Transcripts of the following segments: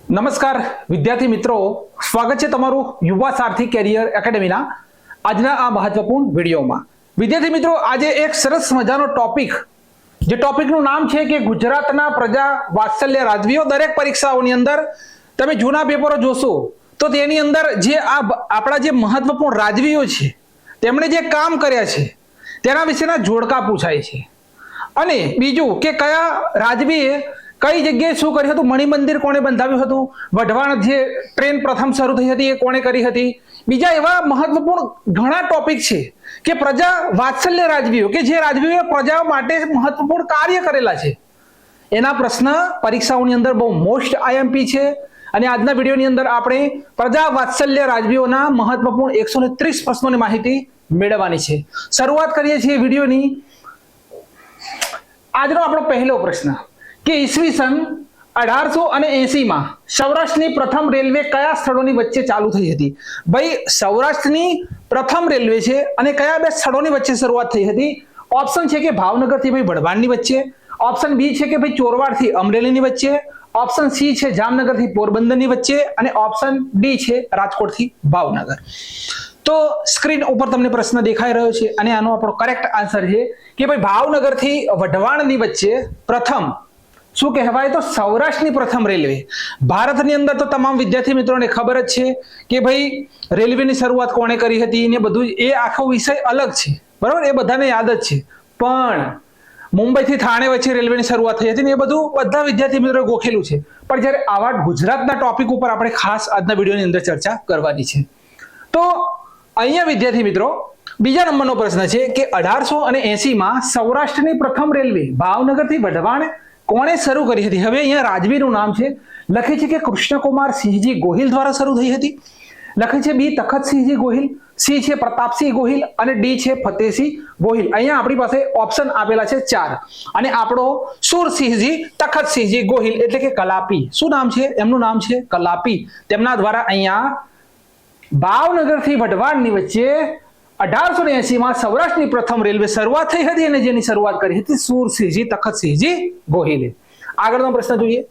નમસ્કાર વિદ્યાર્થી મિત્રો, સ્વાગત છે તમારું યુવા સારથી કેરિયર એકેડેમીના આજના આ મહત્વપૂર્ણ વિડીયોમાં। વિદ્યાર્થી મિત્રો, આજે એક સરસ મજાનો ટોપિક, જે ટોપિકનું નામ છે કે ગુજરાતના પ્રજા વાત્સલ્ય રાજવીઓ। દરેક પરીક્ષાઓની અંદર તમે જૂના પેપરો જોશો તો તેની અંદર જે આપણા જે મહત્વપૂર્ણ રાજવીઓ છે તેમણે જે કામ કર્યા છે તેના વિશેના જોડકા પૂછાય છે। અને બીજું કે કયા રાજવીએ કઈ જગ્યાએ શું કર્યું હતું, મણિમંદિર કોણે બંધાવ્યું હતું, વઢવાણ જે ટ્રેન પ્રથમ શરૂ થઈ હતી એ કોણે કરી હતી, બીજા એવા મહત્વપૂર્ણ ઘણા ટોપિક છે કે પ્રજા વાત્સલ્ય રાજવીઓ કે જે રાજવીઓએ પ્રજા માટે મહત્વપૂર્ણ કાર્ય કરેલા છે એના પ્રશ્ન પરીક્ષાઓની અંદર બહુ મોસ્ટ આઈએમપી છે। અને આજના વિડીયોની અંદર આપણે પ્રજા વાત્સલ્ય રાજવીઓના મહત્વપૂર્ણ 130 પ્રશ્નોની માહિતી મેળવવાની છે। શરૂઆત કરીએ છીએ વિડીયોની। આજનો આપણો પહેલો પ્રશ્ન કે ઈસવીસન 1880 માં સૌરાષ્ટ્રની પ્રથમ રેલવે કયા સ્થળોની વચ્ચે ચાલુ થઈ હતી? ભાઈ, સૌરાષ્ટ્રની પ્રથમ રેલવે છે અને કયા બે સ્થળોની વચ્ચે શરૂઆત થઈ હતી? ઓપ્શન છે કે ભાવનગર થી ભાઈ વઢવાણની વચ્ચે, ઓપ્શન બી છે કે ભાઈ ચોરવાડ થી અમરેલીની વચ્ચે, ઓપ્શન સી છે જામનગર થી પોરબંદરની વચ્ચે અને ઓપ્શન ડી છે રાજકોટ થી ભાવનગર। તો સ્ક્રીન ઉપર તમને પ્રશ્ન દેખાઈ રહ્યો છે અને આનો આપણો કરેક્ટ આન્સર છે કે ભાઈ ભાવનગર થી વઢવાણની વચ્ચે પ્રથમ શું કહેવાય તો સૌરાષ્ટ્રની પ્રથમ રેલવે। ભારતની અંદર તો તમામ વિદ્યાર્થી મિત્રોને ખબર જ છે કે ભાઈ રેલવેની શરૂઆત કોણે કરી હતી ને બધું, એ આખો વિષય અલગ છે, બરાબર, એ બધાને યાદ જ છે। પણ મુંબઈ થી થાણે વચ્ચે રેલવેની શરૂઆત થઈ હતી ને એ બધું બધા વિદ્યાર્થી મિત્રો ગોખેલું છે। પણ જ્યારે આવા ગુજરાતના ટોપિક ઉપર આપણે ખાસ આજના વિડીયોની અંદર ચર્ચા કરવાની છે। તો અહીંયા વિદ્યાર્થી મિત્રો બીજા નંબરનો પ્રશ્ન છે કે 1880 માં સૌરાષ્ટ્રની પ્રથમ રેલવે ભાવનગરથી વઢવાણ કોણે શરૂ કરી હતી? હવે અહીંયા રાજવીનું નામ છે, લખે છે કે કૃષ્ણકુમાર સિંહજી ગોહિલ દ્વારા શરૂ થઈ હતી, લખે છે બી તખતસિંહજી ગોહિલ, સી છે પ્રતાપસિંહ ગોહિલ અને ડી છે ફતેહસિંહ ગોહિલ। અહીંયા આપણી પાસે ઓપ્શન આપેલા છે 4 અને આપણો સુરસિંહજી તખતસિંહજી ગોહિલ એટલે કે કલાપી, શું નામ છે એમનું? નામ છે કલાપી। તેમના દ્વારા અહીંયા ભાવનગર થી વઢવાણની વચ્ચે 1880 માં સૌરાષ્ટ્રની પ્રથમ રેલવે શરૂઆત થઈ હતી અને જેની શરૂઆત કરી હતી સુરસિંહજી તખતસિંહજી ગોહિલે। આગળનો પ્રશ્ન જોઈએ,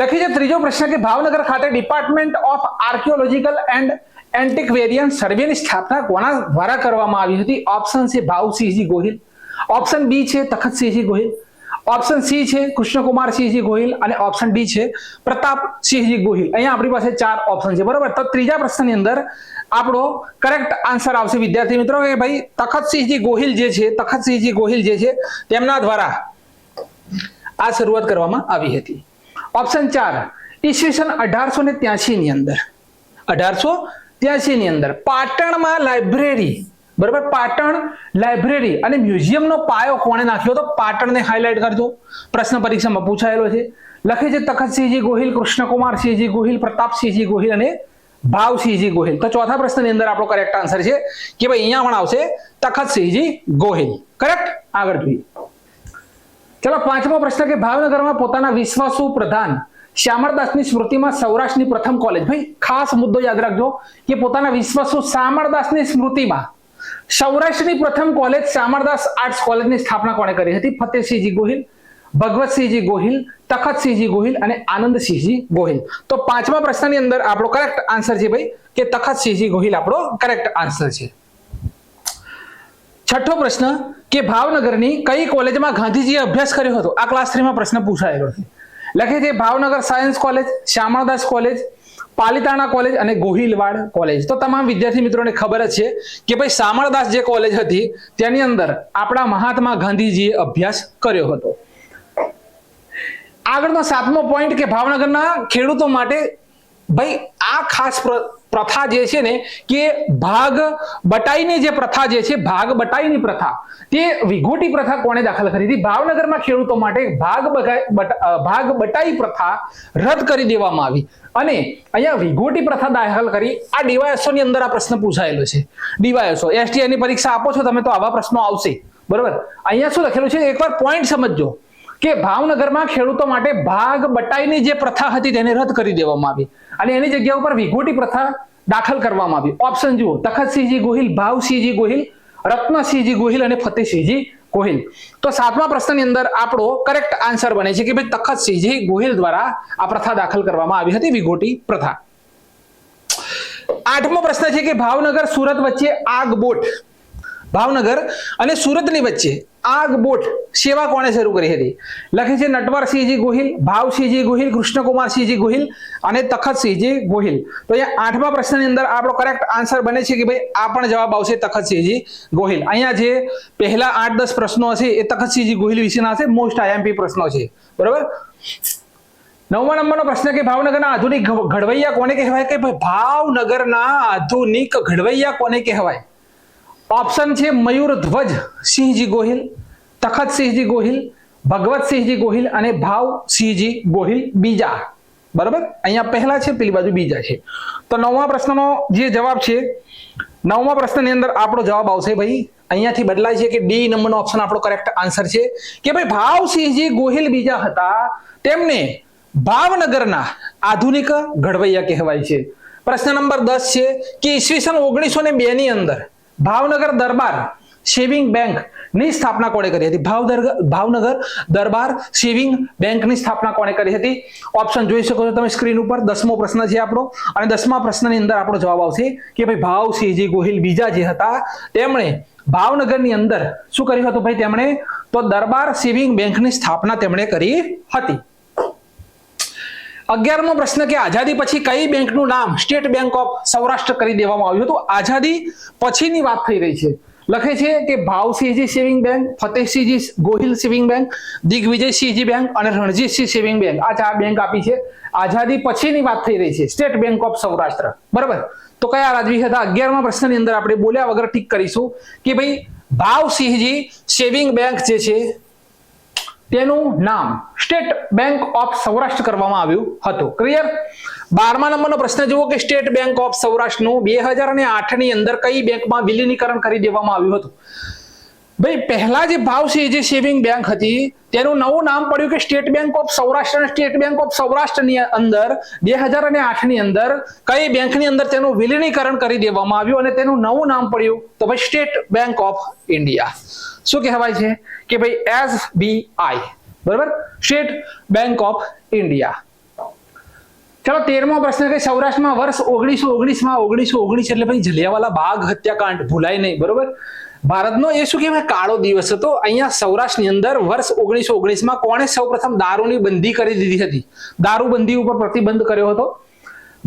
લખી છે ત્રીજો પ્રશ્ન કે ભાવનગર ખાતે ડિપાર્ટમેન્ટ ઓફ આર્કિયોલોજીકલ એન્ડ એન્ટિક્વેરિયન સર્વેની સ્થાપના કોના દ્વારા કરવામાં આવી હતી? ઓપ્શન છે ભાવસિંહજી ગોહિલ, ઓપ્શન બી છે તખતસિંહજી ગોહિલ, ઓપ્શન સી છે કૃષ્ણકુમારસિંહજી ગોહિલ અને ઓપ્શન ડી છે પ્રતાપસિંહજી ગોહિલ। અહીંયા આપણી પાસે 4 ઓપ્શન છે, બરાબર। તો ત્રીજા પ્રશ્નની અંદર આપણો કરેક્ટ આન્સર આવશે વિદ્યાર્થી મિત્રો કે ભાઈ તખતસિંહજી ગોહિલ જે છે તેમના દ્વારા આ શરૂઆત કરવામાં આવી હતી। ઓપ્શન 4 ઈસવીસન 1883 ની અંદર 1883 ની અંદર પાટણમાં લાઇબ્રેરી, બરાબર, પાટણ લાઇબ્રેરી અને મ્યુઝિયમનો પાયો કોણે નાખ્યો હતો? પાટણને હાઇલાઇટ કરજો, પ્રશ્ન પરીક્ષામાં પૂછાયેલો છે। લખે છે તખતસિંહજી ગોહિલ, કૃષ્ણકુમારસિંહજી ગોહિલ, પ્રતાપસિંહજી ગોહિલ અને ભાવસિંહજી ગોહિલ। તો ચોથા પ્રશ્નની અંદર આપણો કરેક્ટ આન્સર છે કે ભાઈ અહીંયા પણ આવશે તખતસિંહજી ગોહિલ, કરેક્ટ। આગળ જોઈએ, ચલો પાંચમો પ્રશ્ન કે ભાવનગરમાં પોતાના વિશ્વાસુ પ્રધાન શામળદાસની સ્મૃતિમાં સૌરાષ્ટ્રની પ્રથમ કોલેજ। ભાઈ ખાસ મુદ્દો યાદ રાખજો કે પોતાના વિશ્વાસુ શામળદાસની સ્મૃતિમાં સૌરાષ્ટ્રની પ્રથમ કોલેજ શામળદાસ આર્ટ્સ કોલેજની સ્થાપના કોણે કરી હતી? ફતેહસિંહજી ગોહિલ, ભગવતસિંહજી ગોહિલ, તખતસિંહજી ગોહિલ અને આનંદસિંહજી ગોહિલ। તો પાંચમા પ્રશ્નની અંદર આપણો કરેક્ટ આન્સર છે ભાઈ કે તખતસિંહજી ગોહિલ આપણો કરેક્ટ આન્સર છે। છઠ્ઠો પ્રશ્ન કે ભાવનગરની કઈ કોલેજમાં ગાંધીજીએ અભ્યાસ કર્યો હતો? આ ક્લાસ 3 માં પ્રશ્ન પૂછાયેલો છે, લખે છે Bhavnagar science college, Shamaldas college, Palitana college અને ગોહિલવાડ કોલેજ। તો તમામ વિદ્યાર્થી મિત્રોને ખબર જ છે કે ભાઈ શામળદાસ જે કોલેજ હતી તેની અંદર આપણા મહાત્મા ગાંધીજીએ અભ્યાસ કર્યો હતો। આગળનો 7મો પોઈન્ટ કે ભાવનગરના ખેડૂતો માટે ભાઈ આ ખાસ પ્રથા જે છે ને કે ભાગ બટાઈની જે પ્રથા જે છે, ભાગ બટાઈની પ્રથા, તે વિઘોટી પ્રથા કોણે દાખલ કરી હતી? ભાવનગરમાં ખેડૂતો માટે ભાગ બટાઈ પ્રથા રદ કરી દેવામાં આવી અને અહીંયા વિઘોટી પ્રથા દાખલ કરી। આ ડીવાયએસઓ ની અંદર આ પ્રશ્ન પૂછાયેલો છે, ડીવાયએસઓ એસટીઆઈ ની પરીક્ષા આપો છો તમે તો આવા પ્રશ્નો આવશે, બરાબર। અહીંયા શું લખેલું છે એકવાર પોઈન્ટ સમજજો કે ભાવનગરમાં ખેડૂતો માટે ભાગ બટાઈની જે પ્રથા હતી તેને રદ કરી દેવામાં આવી અને એની જગ્યા ઉપર વિઘોટી પ્રથા દાખલ કરવામાં આવી। ઓપ્શન જુઓ, તખતસિંહજી ગોહિલ, ભાવસિંહજી ગોહિલ, રત્નસિંહજી ગોહિલ અને ફતેહસિંહજી ગોહિલ. તો 7મા પ્રશ્નની અંદર આપણો કરેક્ટ આન્સર બને છે કે ભાઈ તખતસિંહજી ગોહિલ દ્વારા આ પ્રથા દાખલ કરવામાં આવી હતી, વિગોટી પ્રથા. 8મો પ્રશ્ન છે કે ભાવનગર સુરત વચ્ચે આગબોટ, ભાવનગર અને સુરતની વચ્ચે આગબોટ સેવા કોણે શરૂ કરી હતી? લખે છે નટવરસિંહજી ગોહિલ, ભાવસિંહજી ગોહિલ, કૃષ્ણકુમારસિંહજી ગોહિલ અને તખતસિંહજી ગોહિલ. તો અહીંયા 8મા પ્રશ્નની અંદર આપણો કરેક્ટ આન્સર બને છે કે ભાઈ આ પણ જવાબ આવશે તખતસિંહજી ગોહિલ. અહીંયા જે પહેલા 8-10 પ્રશ્નો હશે એ તખતસિંહજી ગોહિલ વિશેના હશે, મોસ્ટ આઈએમપી પ્રશ્નો છે, બરોબર. 9મા નંબરનો પ્રશ્ન કે ભાવનગરના આધુનિક ઘડવૈયા કોને કહેવાય? કે ભાઈ ભાવનગરના આધુનિક ઘડવૈયા કોને કહેવાય? ઓપ્શન છે મયુરધ્વજ સિંહજી ગોહિલ, તખતસિંહજી ગોહિલ, ભગવતસિંહજી ગોહિલ અને ભાવસિંહજી ગોહિલ બીજા, બરાબર. અહીંયા પહેલા છે, પેલી બાજુ બીજા છે. તો 9મા પ્રશ્નનો જે જવાબ છે, 9મા પ્રશ્નની અંદર આપણો જવાબ આવશે ભાઈ અહીંયાથી બદલાય છે કે ડી નંબરનો ઓપ્શન આપણો કરેક્ટ આન્સર છે કે ભાઈ ભાવસિંહજી ગોહિલ બીજા હતા, તેમને ભાવનગરના આધુનિક ઘડવૈયા કહેવાય છે. પ્રશ્ન નંબર 10 છે કે ઈસવીસન 1902 ની અંદર ભાવનગર દરબાર સેવિંગ બેંક ની સ્થાપના કોણે કરી હતી? ભાવનગર દરબાર સેવિંગ બેંક ની સ્થાપના કોણે કરી હતી? ઓપ્શન જોઈ શકો છો તમે સ્ક્રીન ઉપર. 10મો પ્રશ્ન છે આપણો અને 10મા પ્રશ્નની અંદર આપણો જવાબ આવશે કે ભાઈ ભાવસિંહજી ગોહિલ બીજા જે હતા તેમણે ભાવનગરની અંદર શું કર્યું હતું ભાઈ? તેમણે તો દરબાર સેવિંગ બેંકની સ્થાપના તેમણે કરી હતી. 11મો પ્રશ્ન કે આઝાદી પછી કઈ બેંકનું નામ સ્ટેટ બેંક ઓફ સૌરાષ્ટ્ર કરી દેવામાં આવ્યું હતું? આઝાદી પછીની વાત થઈ રહી છે. લખે છે કે Bhavsinhji saving bank, Fatehsinhji Gohil saving bank, Digvijaysinhji bank અને રણજીતસિંહ સેવિંગ બેંક, આ 4 બેંક આપી છે. આઝાદી પછીની વાત થઈ રહી છે, સ્ટેટ બેંક ઓફ સૌરાષ્ટ્ર, બરાબર. તો કયા રાજવી હતા? 11મા પ્રશ્નની અંદર આપણે બોલ્યા વગર ટીક કરીશું કે ભાઈ ભાવસિંહજી સેવિંગ બેંક જે છે તેનું નામ સ્ટેટ બેંક ઓફ સૌરાષ્ટ્ર કરવામાં આવ્યું હતું. ક્લિયર? 12મા નંબરનો પ્રશ્ન જુઓ કે સ્ટેટ બેંક ઓફ સૌરાષ્ટ્રનું 2008 ની અંદર કઈ બેંકમાં વિલીનીકરણ કરી દેવામાં આવ્યું હતું? ભાઈ પહેલા જે ભાવસિંહજી સેવિંગ બેંક હતી તેનું નવું નામ પડ્યું કે સ્ટેટ બેંક ઓફ સૌરાષ્ટ્ર. અને સ્ટેટ બેંક ઓફ સૌરાષ્ટ્રની અંદર 2008 ની અંદર કઈ બેંકની અંદર તેનું વિલીનીકરણ કરી દેવામાં આવ્યું અને તેનું નવું નામ પડ્યું તો ભાઈ સ્ટેટ બેંક ઓફ ઇન્ડિયા. શું કહેવાય છે કે ભાઈ SBI, બરાબર, સ્ટેટ બેંક ઓફ ઇન્ડિયા. ચલો 13મો પ્રશ્ન કે સૌરાષ્ટ્રમાં વર્ષ 1919 એટલે ભાઈ જલિયાવાલા બાગ હત્યાકાંડ ભૂલાય નહીં, બરોબર. ભારતનો એ શું કહેવાય કાળો દિવસ હતો. અહીંયા સૌરાષ્ટ્રની અંદર વર્ષ 1919 કોણે સૌપ્રથમ દારૂની બંધી કરી દીધી હતી? દારૂબંધી ઉપર પ્રતિબંધ કર્યો હતો.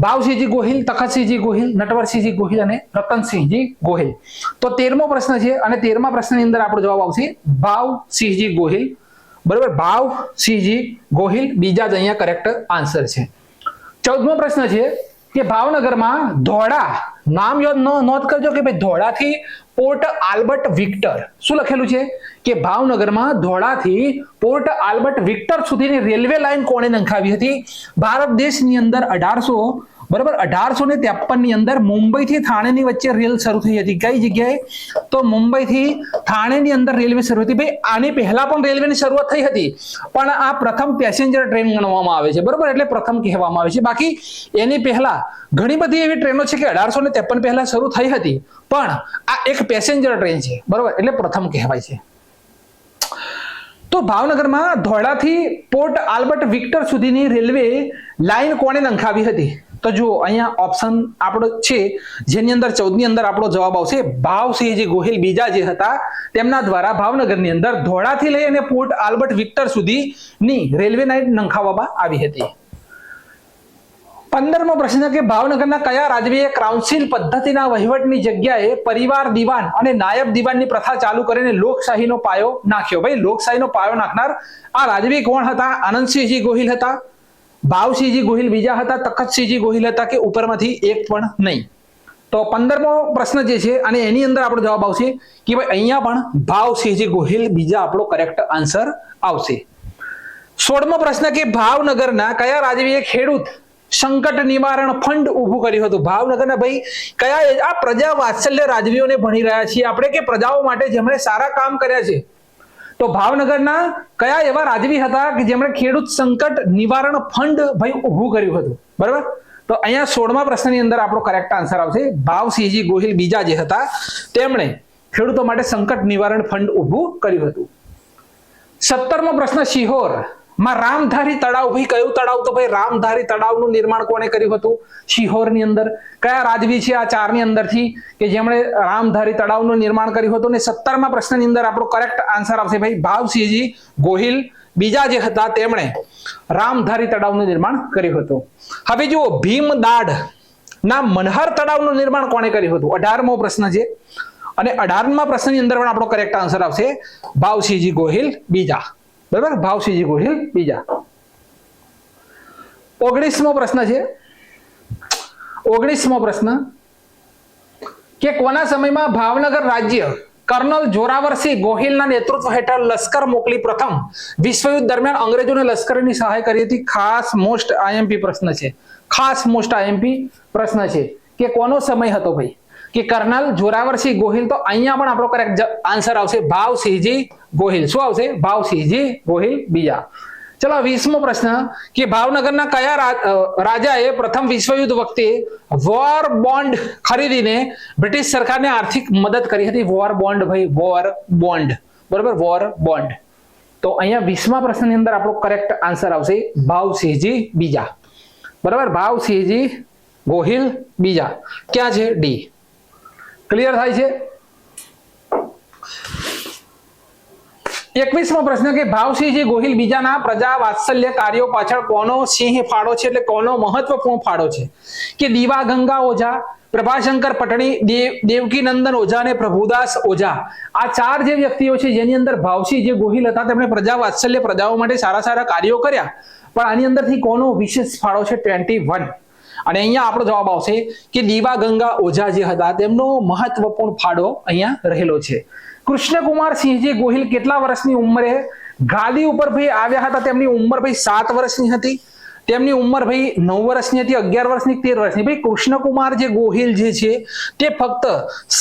ભાવસિંહજી ગોહિલ, તખતસિંહજી ગોહિલ, નટવરસિંહજી ગોહિલ અને રતનસિંહજી ગોહિલ. તો 13મો પ્રશ્ન છે અને 13મા પ્રશ્નની અંદર આપણો જવાબ આવશે ભાવસિંહજી ગોહિલ, બરાબર. ભાવસિંહજી ગોહિલ બીજા જ અહીંયા કરેક્ટ આન્સર છે. 14મો પ્રશ્ન છે કે ભાવનગરમાં ધોળા નામ નોંધ કરજો કે ભાઈ ધોળાથી પોર્ટ આલ્બર્ટ વિક્ટર, શું લખેલું છે કે ભાવનગરમાં ધોળાથી પોર્ટ આલ્બર્ટ વિક્ટર સુધીની રેલવે લાઈન કોણે નંખાવી હતી? ભારત દેશની અંદર 1853 ની અંદર મુંબઈથી થાણેની વચ્ચે રેલ શરૂ થઈ હતી. કઈ જગ્યાએ? તો મુંબઈથી થાણેની અંદર રેલવે શરૂ હતી. ભાઈ આની પહેલા પણ રેલવેની શરૂઆત થઈ હતી પણ આ પ્રથમ પેસેન્જર ટ્રેન ગણવામાં આવે છે, બરોબર, એટલે પ્રથમ કહેવામાં આવે છે. બાકી એની પહેલા ઘણી બધી એવી ટ્રેનો છે કે 1853 પહેલા શરૂ થઈ હતી પણ આ એક પેસેન્જર ટ્રેન છે, બરોબર, એટલે પ્રથમ કહેવાય છે. તો ભાવનગરમાં ધોળાથી પોર્ટ આલ્બર્ટ વિક્ટર સુધીની રેલવે લાઈન કોણે નંખાવી હતી? તો જો અહીંયા ઓપ્શન આપણો છે જેની અંદર 14 ની અંદર આપણો જવાબ આવશે ભાવસિંહજી ગોહિલ બીજા જે હતા તેમના દ્વારા ભાવનગરની અંદર ધોળાથી લઈ અને પોર્ટ આલ્બર્ટ વિક્ટર સુધીની રેલવે લાઈન નંખાવવામાં આવી હતી. 15મો પ્રશ્ન કે ભાવનગરના કયા રાજવીએ કાઉન્સિલ પદ્ધતિના વહીવટની જગ્યાએ પરિવાર દિવાન અને નાયબ દિવાનની પ્રથા ચાલુ કરીને લોકશાહીનો પાયો નાખ્યો? ભાઈ લોકશાહીનો પાયો નાખનાર આ રાજવી કોણ હતા? આનંદસિંહજી ગોહિલ હતા, ભાવસિંહજી ગોહિલ બીજા હતા, તખતસિંહજી ગોહિલ હતા કે ઉપરમાંથી એક પણ નહીં? તો 15મો પ્રશ્ન જે છે અને એની અંદર આપણો જવાબ આવશે કે ભાઈ અહીંયા પણ ભાવસિંહજી ગોહિલ બીજા આપણો કરેક્ટ આન્સર આવશે. 16મો પ્રશ્ન કે ભાવનગરના કયા રાજવીએ ખેડૂત સંકટ નિવારણ ફંડ ઊભું કર્યું હતું? ભાવનગરના ભાઈ કયા આ પ્રજા વાત્સલ્ય રાજવીઓને ભણી રહ્યા છીએ આપણે કે પ્રજાઓ માટે જેમણે સારા કામ કર્યા છે? તો ભાવનગરના કયા એવા રાજવી હતા કે જેમણે ખેડૂત સંકટ નિવારણ ફંડ ભાઈ ઊભું કર્યું હતું? બરાબર. તો અહીંયા 16મા પ્રશ્નની અંદર આપણો કરેક્ટ આન્સર આવશે ભાવસિંહજી ગોહિલ બીજા જે હતા તેમણે ખેડૂતો માટે સંકટ નિવારણ ફંડ ઊભું કર્યું હતું. 17મો પ્રશ્ન, શિહોર માં રામધારી તળાવ, ભાઈ કયું તળાવ? તો ભાઈ રામધારી તળાવનું નિર્માણ કોણે કર્યું હતું? શિહોરની અંદર. કયા રાજવી છે આ ચારની અંદરથી કે જેમણે રામધારી તળાવનું નિર્માણ કર્યું હતું? ને 17મા પ્રશ્નની અંદર આપણો કરેક્ટ આન્સર આવશે ભાઈ ભાવસિંહજી ગોહિલ બીજા જે હતા તેમણે રામધારી તળાવનું નિર્માણ કર્યું હતું. હવે જુઓ, ભીમદાડ ના મનહર તળાવનું નિર્માણ કોણે કર્યું હતું? 18મો પ્રશ્ન છે અને 18મા પ્રશ્નની અંદર પણ આપણો કરેક્ટ આન્સર આવશે ભાવસિંહજી ગોહિલ બીજા. બરાબર, ભાવસિંહજી ગોહિલ બીજા. 19મો પ્રશ્ન છે. 19મો પ્રશ્ન કે કોના સમયમાં ભાવનગર રાજ્ય કર્નલ જોરાવરસિંહ ગોહિલના નેતૃત્વ હેઠળ લશ્કર મોકલી પ્રથમ વિશ્વયુદ્ધ દરમિયાન અંગ્રેજોને લશ્કરની સહાય કરી હતી? ખાસ મોસ્ટ આઈએમપી પ્રશ્ન છે. ખાસ મોસ્ટ આઈએમપી પ્રશ્ન છે કે કોનો સમય હતો ભાઈ? કે કર્નલ જોરાવરસિંહ ગોહિલ. તો અહીંયા પણ આપણો કરેક્ટ આન્સર આવશે ભાવસિંહજી ગોહિલ. શું આવશે? ભાવસિંહજી ગોહિલ બીજા. ચલો 20મો પ્રશ્ન કે ભાવનગરના કયા રાજાએ પ્રથમ વિશ્વયુદ્ધ વખતે વોર બોન્ડ ખરીદીને બ્રિટિશ સરકારને આર્થિક મદદ કરી હતી? વોર બોન્ડ ભાઈ, વોર બોન્ડ. બરાબર, વોર બોન્ડ. તો અહીંયા 20મા પ્રશ્નની અંદર આપણો કરેક્ટ આન્સર આવશે ભાવસિંહજી બીજા. બરાબર, ભાવસિંહજી ગોહિલ બીજા. ક્યાં છે? ડી. ક્લિયર થાય છે? 21મો પ્રશ્ન કે ભાવસિંહજી ગોહિલ બીજાના પ્રજા વાત્સલ્ય કાર્યો પાછળ કોનો સિંહ ફાળો છે, એટલે કોનો મહત્વપૂર્ણ ફાળો છે? કે દીવા ગંગા ઓઝા, પ્રભાશંકર પટણી, દેવકી નંદન ઓઝા અને પ્રભુદાસ ઓઝા. આ ચાર જે વ્યક્તિઓ છે જેની અંદર ભાવસિંહજી ગોહિલ હતા, તેમણે પ્રજા વાત્સલ્ય પ્રજાઓ માટે સારા સારા કાર્યો કર્યા, પણ આની અંદરથી કોનો વિશેષ ફાળો છે? 21. અને અહીંયા આપણો જવાબ આવશે કે દીવા ગંગા ઓઝા જે હતા તેમનો મહત્વપૂર્ણ ફાળો અહીંયા રહેલો છે. કૃષ્ણકુમાર સિંહજી ગોહિલ કેટલા વર્ષની ઉંમરે ગાદી ઉપર ભાઈ આવ્યા હતા? તેમની ઉંમર ભાઈ 7 વર્ષની હતી. તેમની ઉંમર ભાઈ 9 વર્ષની હતી, 11 વર્ષની, 13 વર્ષની. ભાઈ કૃષ્ણકુમાર જે ગોહિલ જે છે તે ફક્ત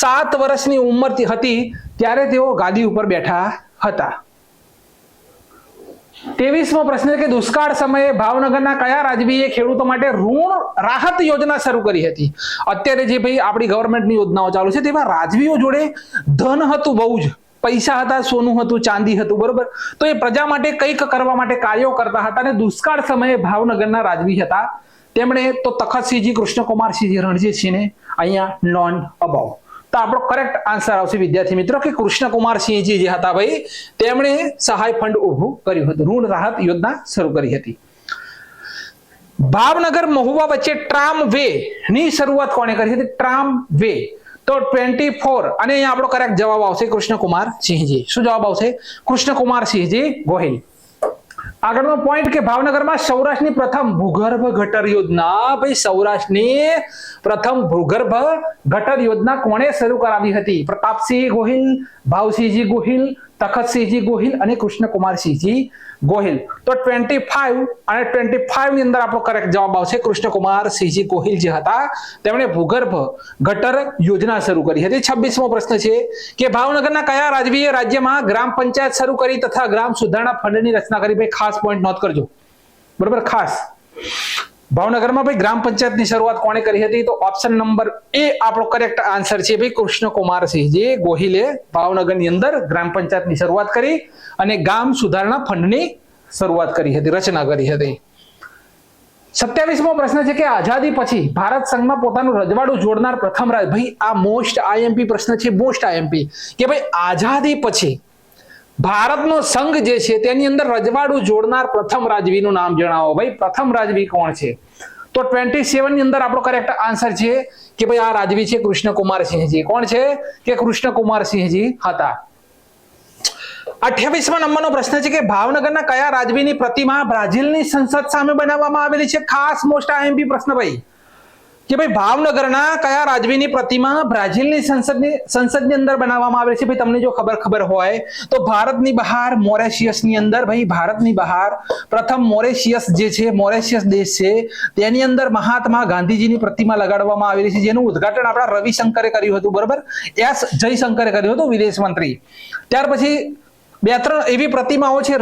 7 વર્ષની ઉંમર હતી ત્યારે તેઓ ગાદી ઉપર બેઠા હતા. 23મો પ્રશ્ન કે દુષ્કાળ સમયે ભાવનગરના કયા રાજવીએ ખેડૂતો માટે ઋણ રાહત યોજના શરૂ કરી હતી? અત્યારે જે ભાઈ આપણી ગવર્મેન્ટની યોજનાઓ ચાલુ છે તેમાં રાજવીઓ જોડે ધન હતું, બહુ જ પૈસા હતા, સોનું હતું, ચાંદી હતું. બરોબર, તો એ પ્રજા માટે કંઈક કરવા માટે કાર્યો કરતા હતા અને દુષ્કાળ સમયે ભાવનગરના રાજવી હતા તેમણે તો તખતસિંહજી કૃષ્ણકુમારસિંહજી રણજીતસિંહને અહીંયા નોન અબાઉ. તો આપણો કરેક્ટ આન્સર આવશે વિદ્યાર્થી મિત્રો કે કૃષ્ણકુમારસિંહજી જે હતા ભાઈ તેમણે સહાય ફંડ ઊભું કર્યું હતું, ઋણ રાહત યોજના શરૂ કરી હતી. ભાવનગર મહુવા વચ્ચે ટ્રામ વે ની શરૂઆત કોણે કરી હતી? Tram way. તો 24 અને અહીંયા આપણો કરેક્ટ જવાબ આવશે કૃષ્ણકુમારસિંહજી. શું જવાબ આવશે? કૃષ્ણકુમારસિંહજી ગોહિલ. આગળનો પોઈન્ટ કે ભાવનગરમાં સૌરાષ્ટ્રની પ્રથમ ભૂગર્ભ ગટર યોજના, ભાઈ સૌરાષ્ટ્રની પ્રથમ ભૂગર્ભ ગટર યોજના કોણે શરૂ કરાવી હતી? પ્રતાપસિંહ ગોહિલ, ભાવસિંહજી ગોહિલ, તખતસિંહજી ગોહિલ અને કૃષ્ણકુમારસિંહજી ગોહિલ. તો 25 અને 25 ની અંદર આપણો કરેક્ટ જવાબ આવશે કૃષ્ણકુમારસિંહજી ગોહિલ જે હતા તેમણે ભૂગર્ભ ગટર યોજના શરૂ કરી હતી. 26મો પ્રશ્ન છે કે ભાવનગરના કયા રાજવીએ રાજ્યમાં ગ્રામ પંચાયત શરૂ કરી તથા ગ્રામ સુધારણા ફંડની રચના કરી? ભાઈ ખાસ પોઈન્ટ નોટ કરજો. બરોબર, ખાસ. ભાવનગરમાં ભાઈ ગ્રામ પંચાયતની શરૂઆત કોણે કરી હતી? તો ઓપ્શન નંબર એ આપણો કરેક્ટ આન્સર છે ભાઈ કૃષ્ણકુમારસિંહજી ગોહિલે ભાવનગરની અંદર ગ્રામ પંચાયતની શરૂઆત કરી અને ગામ સુધારણા ફંડની શરૂઆત કરી હતી, રચના કરી હતી. 27મો પ્રશ્ન છે કે આઝાદી પછી ભારત સંઘમાં પોતાનું રજવાડું જોડનાર પ્રથમ રાજ. ભાઈ આ મોસ્ટ આઈએમપી પ્રશ્ન છે, મોસ્ટ આઈએમપી કે ભાઈ આઝાદી પછી ભારતનો સંઘ જે છે તેની અંદર રજવાડું જોડનાર પ્રથમ રાજવીનું નામ જણાવો. ભાઈ પ્રથમ રાજવી કોણ છે? તો 27 ની અંદર આપણો કરેક્ટ આન્સર છે કે ભાઈ આ રાજવી છે કૃષ્ણકુમારસિંહજી. કોણ છે? કે કૃષ્ણકુમારસિંહજી હતા. 28મા નંબરનો પ્રશ્ન છે કે ભાવનગરના કયા રાજવીની પ્રતિમા બ્રાઝિલની સંસદ સામે બનાવવામાં આવેલી છે? ખાસ મોસ્ટ આઈએમપી પ્રશ્ન ભાઈ કે ભાઈ ભાવનગરના કયા રાજવીની પ્રતિમા બ્રાઝિલની સંસદની અંદર બનાવવામાં આવેલી છે? ભાઈ તમને જો ખબર હોય તો ભારતની બહાર મોરેશિયસની અંદર, ભાઈ ભારતની બહાર પ્રથમ મોરેશિયસ જે છે, મોરેશિયસ દેશ છે તેની અંદર મહાત્મા ગાંધીજીની પ્રતિમા લગાડવામાં આવેલી છે જેનું ઉદ્ઘાટન આપણા રવિશંકરે કર્યું હતું. બરોબર, એસ જયશંકરે કર્યું હતું, વિદેશ મંત્રી. ત્યાર પછી બે ત્રણ એવી પ્રતિમાઓ છે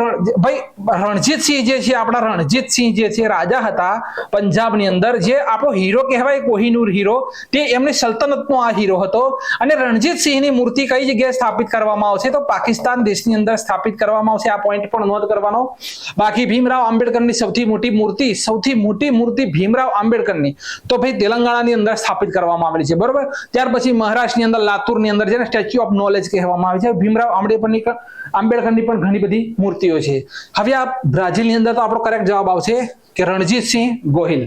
ભાઈ રણજીતસિંહ જે છે આપણા રણજીતસિંહ જે છે રાજા હતા પંજાબની અંદર, જે આપણો હીરો કહેવાય કોહિનૂર હીરો, તે એમની સલ્તનતનો આ હીરો હતો. અને રણજીતસિંહની મૂર્તિ કઈ જગ્યાએ સ્થાપિત કરવામાં આવશે? તો પાકિસ્તાન દેશની અંદર સ્થાપિત કરવામાં આવશે. આ પોઈન્ટ પણ નોંધ કરવાનો. બાકી ભીમરાવ આંબેડકરની સૌથી મોટી મૂર્તિ ભીમરાવ આંબેડકરની તો ભાઈ તેલંગાણાની અંદર સ્થાપિત કરવામાં આવેલી છે, બરોબર. ત્યાર પછી મહારાષ્ટ્રની અંદર લાતુરની અંદર જેને સ્ટેચ્યુ ઓફ નોલેજ કહેવામાં આવે છે, ભીમરાવ આંબેડકરની પણ ઘણી બધી મૂર્તિઓ છે. હવે આ બ્રાઝિલની અંદર તો આપણો કરેક્ટ જવાબ આવશે કે રણજીતસિંહ ગોહિલ,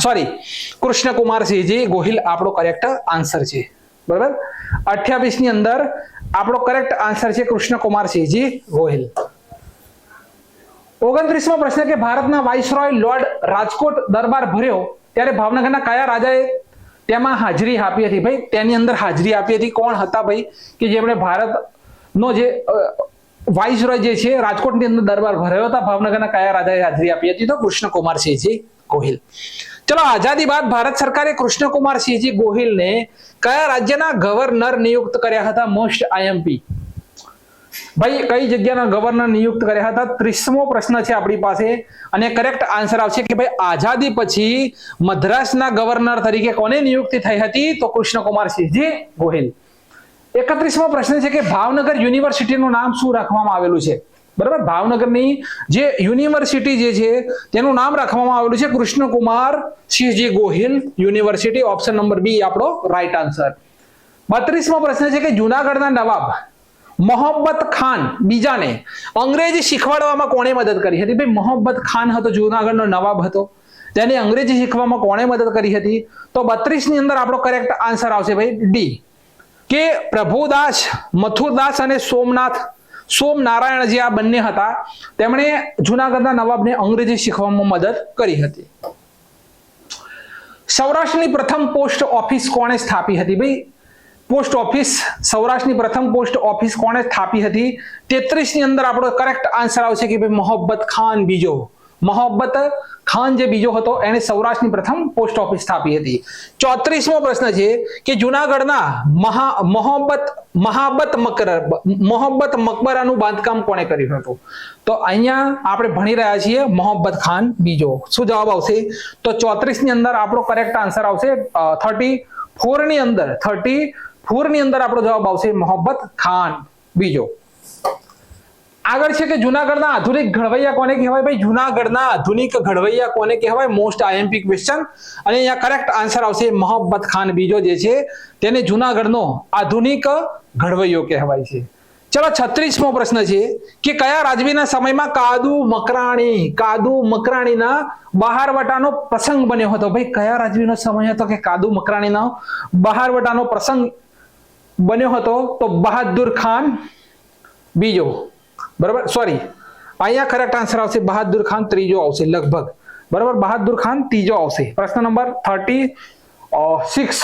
સોરી કૃષ્ણકુમારસિંહજી ગોહિલ આપણો કરેક્ટ આન્સર છે, બરાબર. 28 ની અંદર આપણો કરેક્ટ આન્સર છે કૃષ્ણકુમારસિંહજી ગોહિલ. 29મો પ્રશ્ન કે ભારતના વાઇસરોય લોર્ડ રાજકોટ દરબાર ભર્યો ત્યારે ભાવનગરના કયા રાજાએ તેમાં હાજરી આપી હતી? ભાઈ તેની અંદર હાજરી આપી હતી કોણ હતા ભાઈ કે જેમણે ભારતનો જે વાઇસરોય જે છે રાજકોટની અંદર દરબાર ભર્યો હતા, ભાવનગરના કયા રાજાએ હાજરી આપી હતી? તો કૃષ્ણકુમારસિંહજી ગોહિલ. ચલો, આઝાદી બાદ ભારત સરકારે કૃષ્ણકુમારસિંહજી ગોહિલને કયા રાજ્યના ગવર્નર નિયુક્ત કર્યા હતા? મોસ્ટ આઈએમપી ભાઈ કઈ જગ્યાના ગવર્નર નિયુક્ત કર્યા હતા? 30મો પ્રશ્ન છે આપણી પાસે અને કરેક્ટ આન્સર આવશે કે ભાઈ આઝાદી પછી મદ્રાસના ગવર્નર તરીકે કોને નિયુક્તિ થઈ હતી? તો કૃષ્ણકુમારસિંહજી ગોહિલ. 31મો પ્રશ્ન છે કે ભાવનગર યુનિવર્સિટીનું નામ શું રાખવામાં આવેલું છે? બરાબર, ભાવનગરની જે યુનિવર્સિટી જે છે તેનું નામ રાખવામાં આવેલું છે Krishnakumarsinhji Gohil university. Option number B આપણો રાઈટ આન્સર. 32મો પ્રશ્ન છે કે જૂનાગઢના નવાબ મોહબ્બત ખાન બીજાને અંગ્રેજી શીખવાડવામાં કોણે મદદ કરી હતી? ભાઈ મોહબ્બત ખાન હતો, જૂનાગઢનો નવાબ હતો, તેને અંગ્રેજી શીખવામાં કોણે મદદ કરી હતી? તો 32 ની અંદર આપણો કરેક્ટ આન્સર આવશે ભાઈ ડી કે પ્રભુદાસ મથુરદાસ અને સોમનારાયણ જે આ બંને હતા તેમણે જૂનાગઢના નવાબને અંગ્રેજી શીખવામાં મદદ કરી હતી. સૌરાષ્ટ્રની પ્રથમ પોસ્ટ ઓફિસ કોણે સ્થાપી હતી? ભાઈ પોસ્ટ ઓફિસ સૌરાષ્ટ્રની પ્રથમ પોસ્ટ ઓફિસ કોણે સ્થાપી હતી? 33 ની અંદર આપણો કરેક્ટ આન્સર આવશે કે ભાઈ મોહબ્બત ખાન બીજો. મોહબ્બત ખાન જે બીજો હતો એને સૌરાષ્ટ્રની પ્રથમ પોસ્ટ ઓફિસ સ્થાપી હતી. 34મો પ્રશ્ન છે કે જૂનાગઢના મોહબ્બત મકબરાનું બાંધકામ કોણે કર્યું હતું? તો અહીંયા આપણે ભણી રહ્યા છીએ મોહબ્બત ખાન બીજો. શું જવાબ આવશે? તો 34 ની અંદર આપણો કરેક્ટ આન્સર આવશે 34 ની અંદર આપણો જવાબ આવશે મોહબ્બત ખાન બીજો. આગળ છે કે જૂનાગઢના આધુનિક ઘડવૈયા કોને કહેવાય? ભાઈ જૂનાગઢના આધુનિક ઘડવૈયા કોને કહેવાય? Most IMP question. અને અહીંયા કરેક્ટ આન્સર આવશે મોહબ્બત ખાન બીજો જે છે તેને જૂનાગઢનો આધુનિક ઘડવૈયો કહેવાય છે. ચલો, 36મો પ્રશ્ન છે કે કયા રાજવીના સમયમાં કાદુ મકરાણીના બહારવટાનો પ્રસંગ બન્યો હતો? ભાઈ કયા રાજવીનો સમય હતો કે કાદુ મકરાણીનો બહારવટાનો પ્રસંગ બન્યો હતો? તો બહાદુર ખાન બીજો, બરાબર. સોરી, અહીંયા કરેક્ટ આન્સર આવશે બહાદુર ખાન ત્રીજો આવશે લગભગ, બરાબર. બહાદુર ખાન ત્રીજો આવશે. પ્રશ્ન નંબર 36,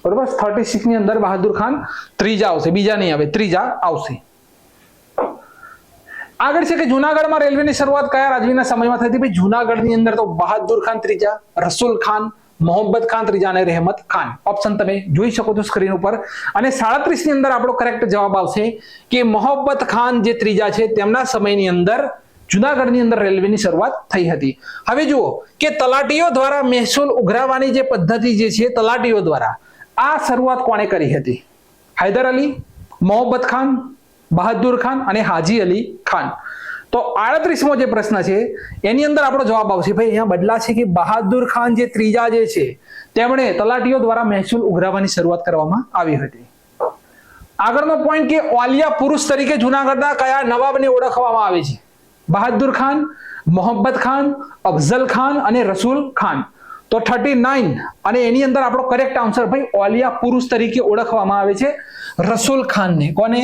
બરાબર. 36 ની અંદર બહાદુર ખાન ત્રીજા આવશે, બીજા નહીં આવે, ત્રીજા આવશે. આગળ છે કે જૂનાગઢમાં રેલવેની શરૂઆત કયા રાજવીના સમયમાં થઈ હતી? ભાઈ જૂનાગઢની અંદર તો બહાદુર ખાન ત્રીજા, રસુલ ખાન, મોહબ્બત ખાન ત્રીજા અને રહેમત ખાન. ઓપ્શન તમે જોઈ શકો છો સ્ક્રીન ઉપર. અને 37 ની અંદર આપણો કરેક્ટ જવાબ આવશે કે મોહબ્બત ખાન જે ત્રીજા છે તેમના સમયની અંદર જૂનાગઢની અંદર રેલવેની શરૂઆત થઈ હતી. હવે જુઓ કે તલાટીઓ દ્વારા મહેસૂલ ઉઘરાવવાની જે પદ્ધતિ જે છે તલાટીઓ દ્વારા આ શરૂઆત કોણે કરી હતી? હૈદર અલી, મોહબ્બત ખાન, બહાદુર ખાન અને હાજી અલી ખાન. તો 38મો જે પ્રશ્ન છે એની અંદર આપણો જવાબ આવશે ભાઈ અહીંયા બદલા છે કે બહાદુર ખાન જે ત્રીજા જે છે તેમણે તલાટીઓ દ્વારા મહેસૂલ ઉઘરાવવાની શરૂઆત કરવામાં આવી હતી. આગળનો પોઈન્ટ કે ઓલિયા પુરુષ તરીકે જૂનાગઢના કયા નવાબને ઓળખવામાં આવે છે? બહાદુર ખાન, મોહબ્બત ખાન, અફઝલ ખાન અને રસૂલ ખાન. તો 39 અને એની અંદર આપણો કરેક્ટ આન્સર ભાઈ ઓલિયા પુરુષ તરીકે ઓળખવામાં આવે છે રસૂલ ખાનને. કોને?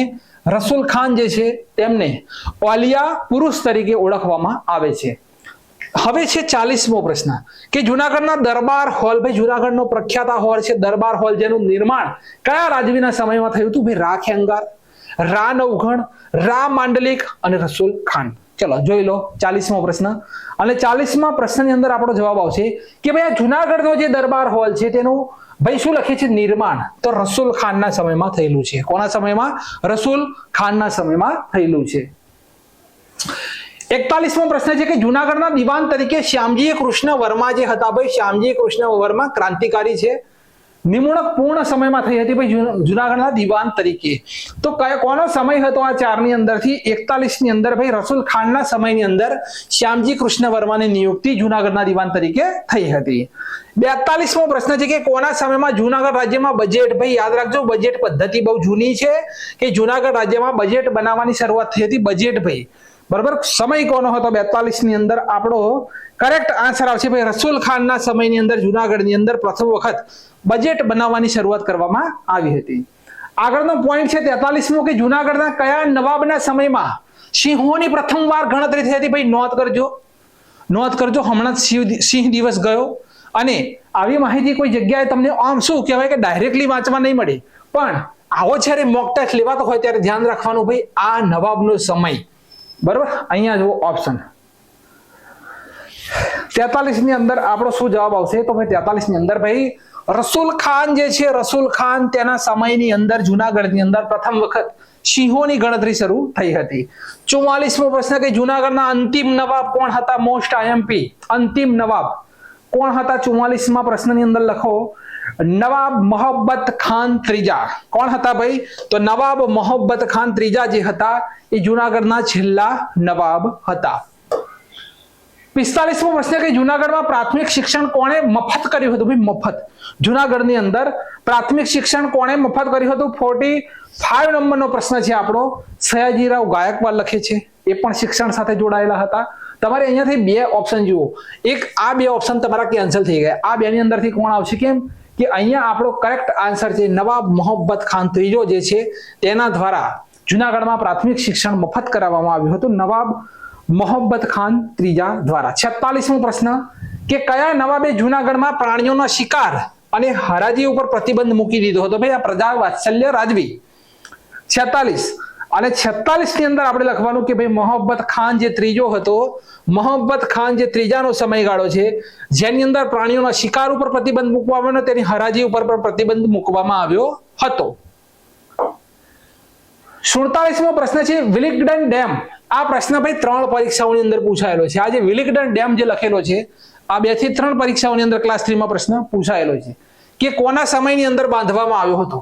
રસૂલ ખાન જે છે તેમને ઓલિયા પુરુષ તરીકે ઓળખવામાં આવે છે. હવે છે 40મો પ્રશ્ન કે જૂનાગઢના દરબાર હોલ, ભાઈ જૂનાગઢનો પ્રખ્યાત હોલ છે દરબાર હોલ, જેનું નિર્માણ કયા રાજવીના સમયમાં થયું હતું? ભાઈ રા ખેંગાર, રા નવઘણ, રા માંડલિક અને રસૂલ ખાન. ચલો જોઈ લો 40મો પ્રશ્ન. અને 40મા પ્રશ્નની અંદર આપણો જવાબ આવશે કે ભાઈ આ જૂનાગઢનો જે દરબાર હોલ છે તેનું ભાઈ શું લખે છે નિર્માણ? તો રસૂલ ખાનના સમયમાં થયેલું છે. કોના સમયમાં? રસૂલ ખાનના સમયમાં થયેલું છે. 41મો પ્રશ્ન છે કે જુનાગઢના દિવાન તરીકે શ્યામજી કૃષ્ણ વર્મા જે હતા ભાઈ, શ્યામજી કૃષ્ણ વર્મા ક્રાંતિકારી છે, નિમણૂક પૂર્ણ સમયમાં થઈ હતી ભાઈ જુનાગઢના દિવાન તરીકે. તો કોનો સમય હતો આ ચારની અંદરથી? 41 ની અંદર ભાઈ રસુલ ખાનના સમયની અંદર શ્યામજી કૃષ્ણ વર્માની નિયુક્તિ જુનાગઢના દિવાન તરીકે થઈ હતી. 42મો પ્રશ્ન છે કે કોના સમયમાં જુનાગઢ રાજ્યમાં બજેટ, ભાઈ યાદ રાખજો બજેટ પદ્ધતિ બહુ જૂની છે કે જુનાગઢ રાજ્યમાં બજેટ બનાવવાની શરૂઆત થઈ હતી. બજેટ ભાઈ બરાબર, સમય કોનો હતો 42 ની અંદર? આપણો કરેક્ટ આન્સર આવશે ભાઈ રસુલ ખાનના સમયની અંદર જુનાગઢની અંદર પ્રથમ વખત બજેટ બનાવવાની શરૂઆત કરવામાં આવી હતી. આગળનો પોઈન્ટ છે 43મો કે જુનાગઢના કયા નવાબના સમયમાં સિંહોની પ્રથમવાર ગણતરી થઈ હતી? ભાઈ નોંધ કરજો, હમણાં સિંહ દિવસ ગયો અને આવી માહિતી કોઈ જગ્યાએ તમને આમ શું કહેવાય કે ડાયરેક્ટલી વાંચવા નહીં મળે, પણ આવો જ્યારે મોક ટેસ્ટ લેવાતો હોય ત્યારે ધ્યાન રાખવાનું ભાઈ આ નવાબનો સમય. બરાબર, અહીંયા જુઓ ઓપ્શન 43 ની અંદર આપણો શું જવાબ આવશે? તો ભાઈ 43 ની અંદર ભાઈ રસુલ ખાન જે છે, રસુલ ખાન તેના સમયની અંદર જુનાગઢની અંદર પ્રથમ વખત સિંહોની ગણતરી શરૂ થઈ હતી. 44મો પ્રશ્ન કે જુનાગઢના અંતિમ નવાબ કોણ હતા? મોસ્ટ આઈએમપી અંતિમ નવાબ કોણ હતા? 44મા પ્રશ્નની અંદર લખો નવાબ મોહબ્બત ખાન ત્રીજા. કોણ હતા ભાઈ? તો નવાબ મોહબ્બત ખાન ત્રીજા જે હતા એ જુનાગઢના છેલ્લા નવાબ હતા. 45મો પ્રશ્ન કે જુનાગઢમાં પ્રાથમિક શિક્ષણ કોણે મફત કર્યું હતું? ભાઈ મફત જુનાગઢની અંદર પ્રાથમિક શિક્ષણ કોણે મફત કર્યું હતું? 45 નંબરનો પ્રશ્ન છે આપણો. સયાજીરાવ ગાયકવાડ લખે છે, એ પણ શિક્ષણ સાથે જોડાયેલા હતા. તમારે અહીંયાથી બે ઓપ્શન જુઓ, એક આ બે ઓપ્શન તમારા કેન્સલ થઈ ગયા. આ બે ની અંદરથી કોણ આવશે? કેમ કે અહીંયા આપણો કરેક્ટ આન્સર છે નવાબ મોહબ્બત ખાન ત્રીજો જે છે તેના દ્વારા જુનાગઢમાં પ્રાથમિક શિક્ષણ મફત કરાવવામાં આવ્યું હતું, નવાબ મોહબ્બત ખાન ત્રીજા દ્વારા. 46મો પ્રશ્ન કે કયા નવાબે જુનાગઢમાં પ્રાણીઓના શિકાર અને હરાજી ઉપર પ્રતિબંધ મૂકી દીધો હતો? ભાઈ આ પ્રજા વાત્સલ્ય રાજવી. 46 અને 46 ની અંદર આપણે લખવાનું કે ભાઈ મોહબ્બત ખાન જે ત્રીજો હતો, મોહબ્બત ખાન જે ત્રીજાનો સમયગાળો છે જેની અંદર પ્રાણીઓના શિકાર ઉપર પ્રતિબંધ મૂકવામાં આવ્યો, તેની હરાજી ઉપર પણ પ્રતિબંધ મૂકવામાં આવ્યો હતો. 47મો પ્રશ્ન છે વિલિંગ્ડન ડેમ. આ પ્રશ્ન ભાઈ 3 પરીક્ષાઓની અંદર પૂછાયેલો છે. આ જે વિલિંગ્ડન ડેમ જે લખેલો છે આ 2 થી 3 પરીક્ષાઓની અંદર ક્લાસ 3 માં પ્રશ્ન પૂછાયેલો છે કે કોના સમયની અંદર બાંધવામાં આવ્યો હતો?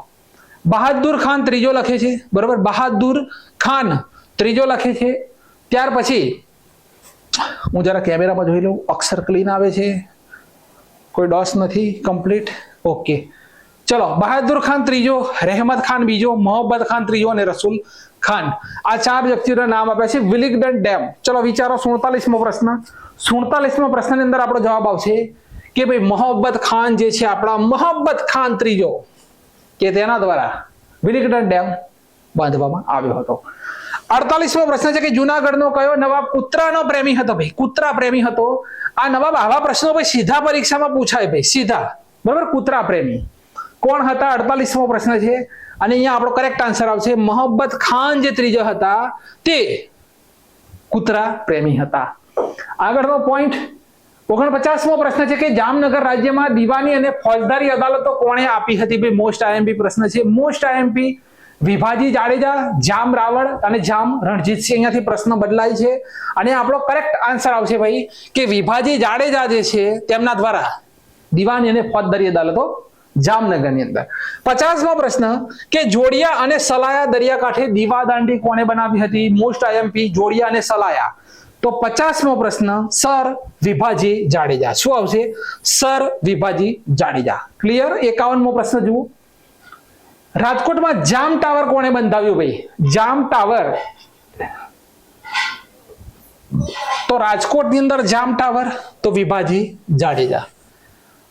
બહાદુર ખાન ત્રીજો લખે છે, બરાબર, બહાદુર ખાન ત્રીજો લખે છે. ત્યાર પછી હું જરા કેમેરામાં જોઈ લઉં, અક્ષર ક્લીન આવે છે, કોઈ ડોસ નથી, કમ્પ્લીટ, ઓકે. ચલો, બહાદુર ખાન ત્રીજો, રહેમત ખાન બીજો, મોહબ્બત ખાન ત્રીજો અને રસુલ ખાન, આ 4 વ્યક્તિઓના નામ આપ્યા છે. વિલિંગ્ડન ડેમ. ચલો વિચારો. 47મો પ્રશ્ન. 47મા પ્રશ્નની અંદર આપણો જવાબ આવશે કે ભાઈ મોહબ્બત ખાન જે છે આપણા મોહબ્બત ખાન ત્રીજો કે તેના દ્વારા વિલિંગ્ડન ડેમ બાંધવામાં આવ્યો હતો. 48મો પ્રશ્ન છે કે જુનાગઢનો કયો નવાબ કૂતરાનો પ્રેમી હતો? ભાઈ કૂતરા પ્રેમી હતો. આ નવાબ આવા પ્રશ્નો ભાઈ સીધા પરીક્ષામાં પૂછાય ભાઈ, સીધા, બરાબર, કૂતરા પ્રેમી કોણ હતા? 48મો પ્રશ્ન છે અને અહીંયા આપણો કરેક્ટ આન્સર આવશે મોહબ્બત ખાન જે ત્રીજો હતા તે કૂતરા પ્રેમી હતા. આગળનો પોઈન્ટ 49મો પ્રશ્ન છે કે જામનગર રાજ્યમાં દીવાની અને ફોજદારી અદાલતો કોણે આપી હતી? ભાઈ મોસ્ટ આઈએમપી પ્રશ્ન છે. મોસ્ટ આઈએમપી વિભાજી જાડેજા, જામ રાવળ અને જામ રણજીતસિંહ. અહીંયાથી પ્રશ્ન બદલાય છે અને આપણો કરેક્ટ આન્સર આવશે ભાઈ કે વિભાજી જાડેજા જે છે તેમના દ્વારા દીવાની અને ફોજદારી અદાલતો જામનગરની અંદર. 50મો પ્રશ્ન કે જોડિયા અને સલાયા દરિયાકાંઠે દીવાદાંડી કોણે બનાવી હતી? મોસ્ટ આઈએમપી જોડિયા અને સલાયા. તો 50મો પ્રશ્ન સર વિભાજી જાડેજા. શું આવશે? સર વિભાજી જાડેજા. ક્લિયર? 51મો પ્રશ્ન જુઓ. રાજકોટમાં જામ ટાવર કોણે બંધાવ્યું? ભાઈ જામ ટાવર. તો રાજકોટની અંદર જામ ટાવર તો વિભાજી જાડેજા.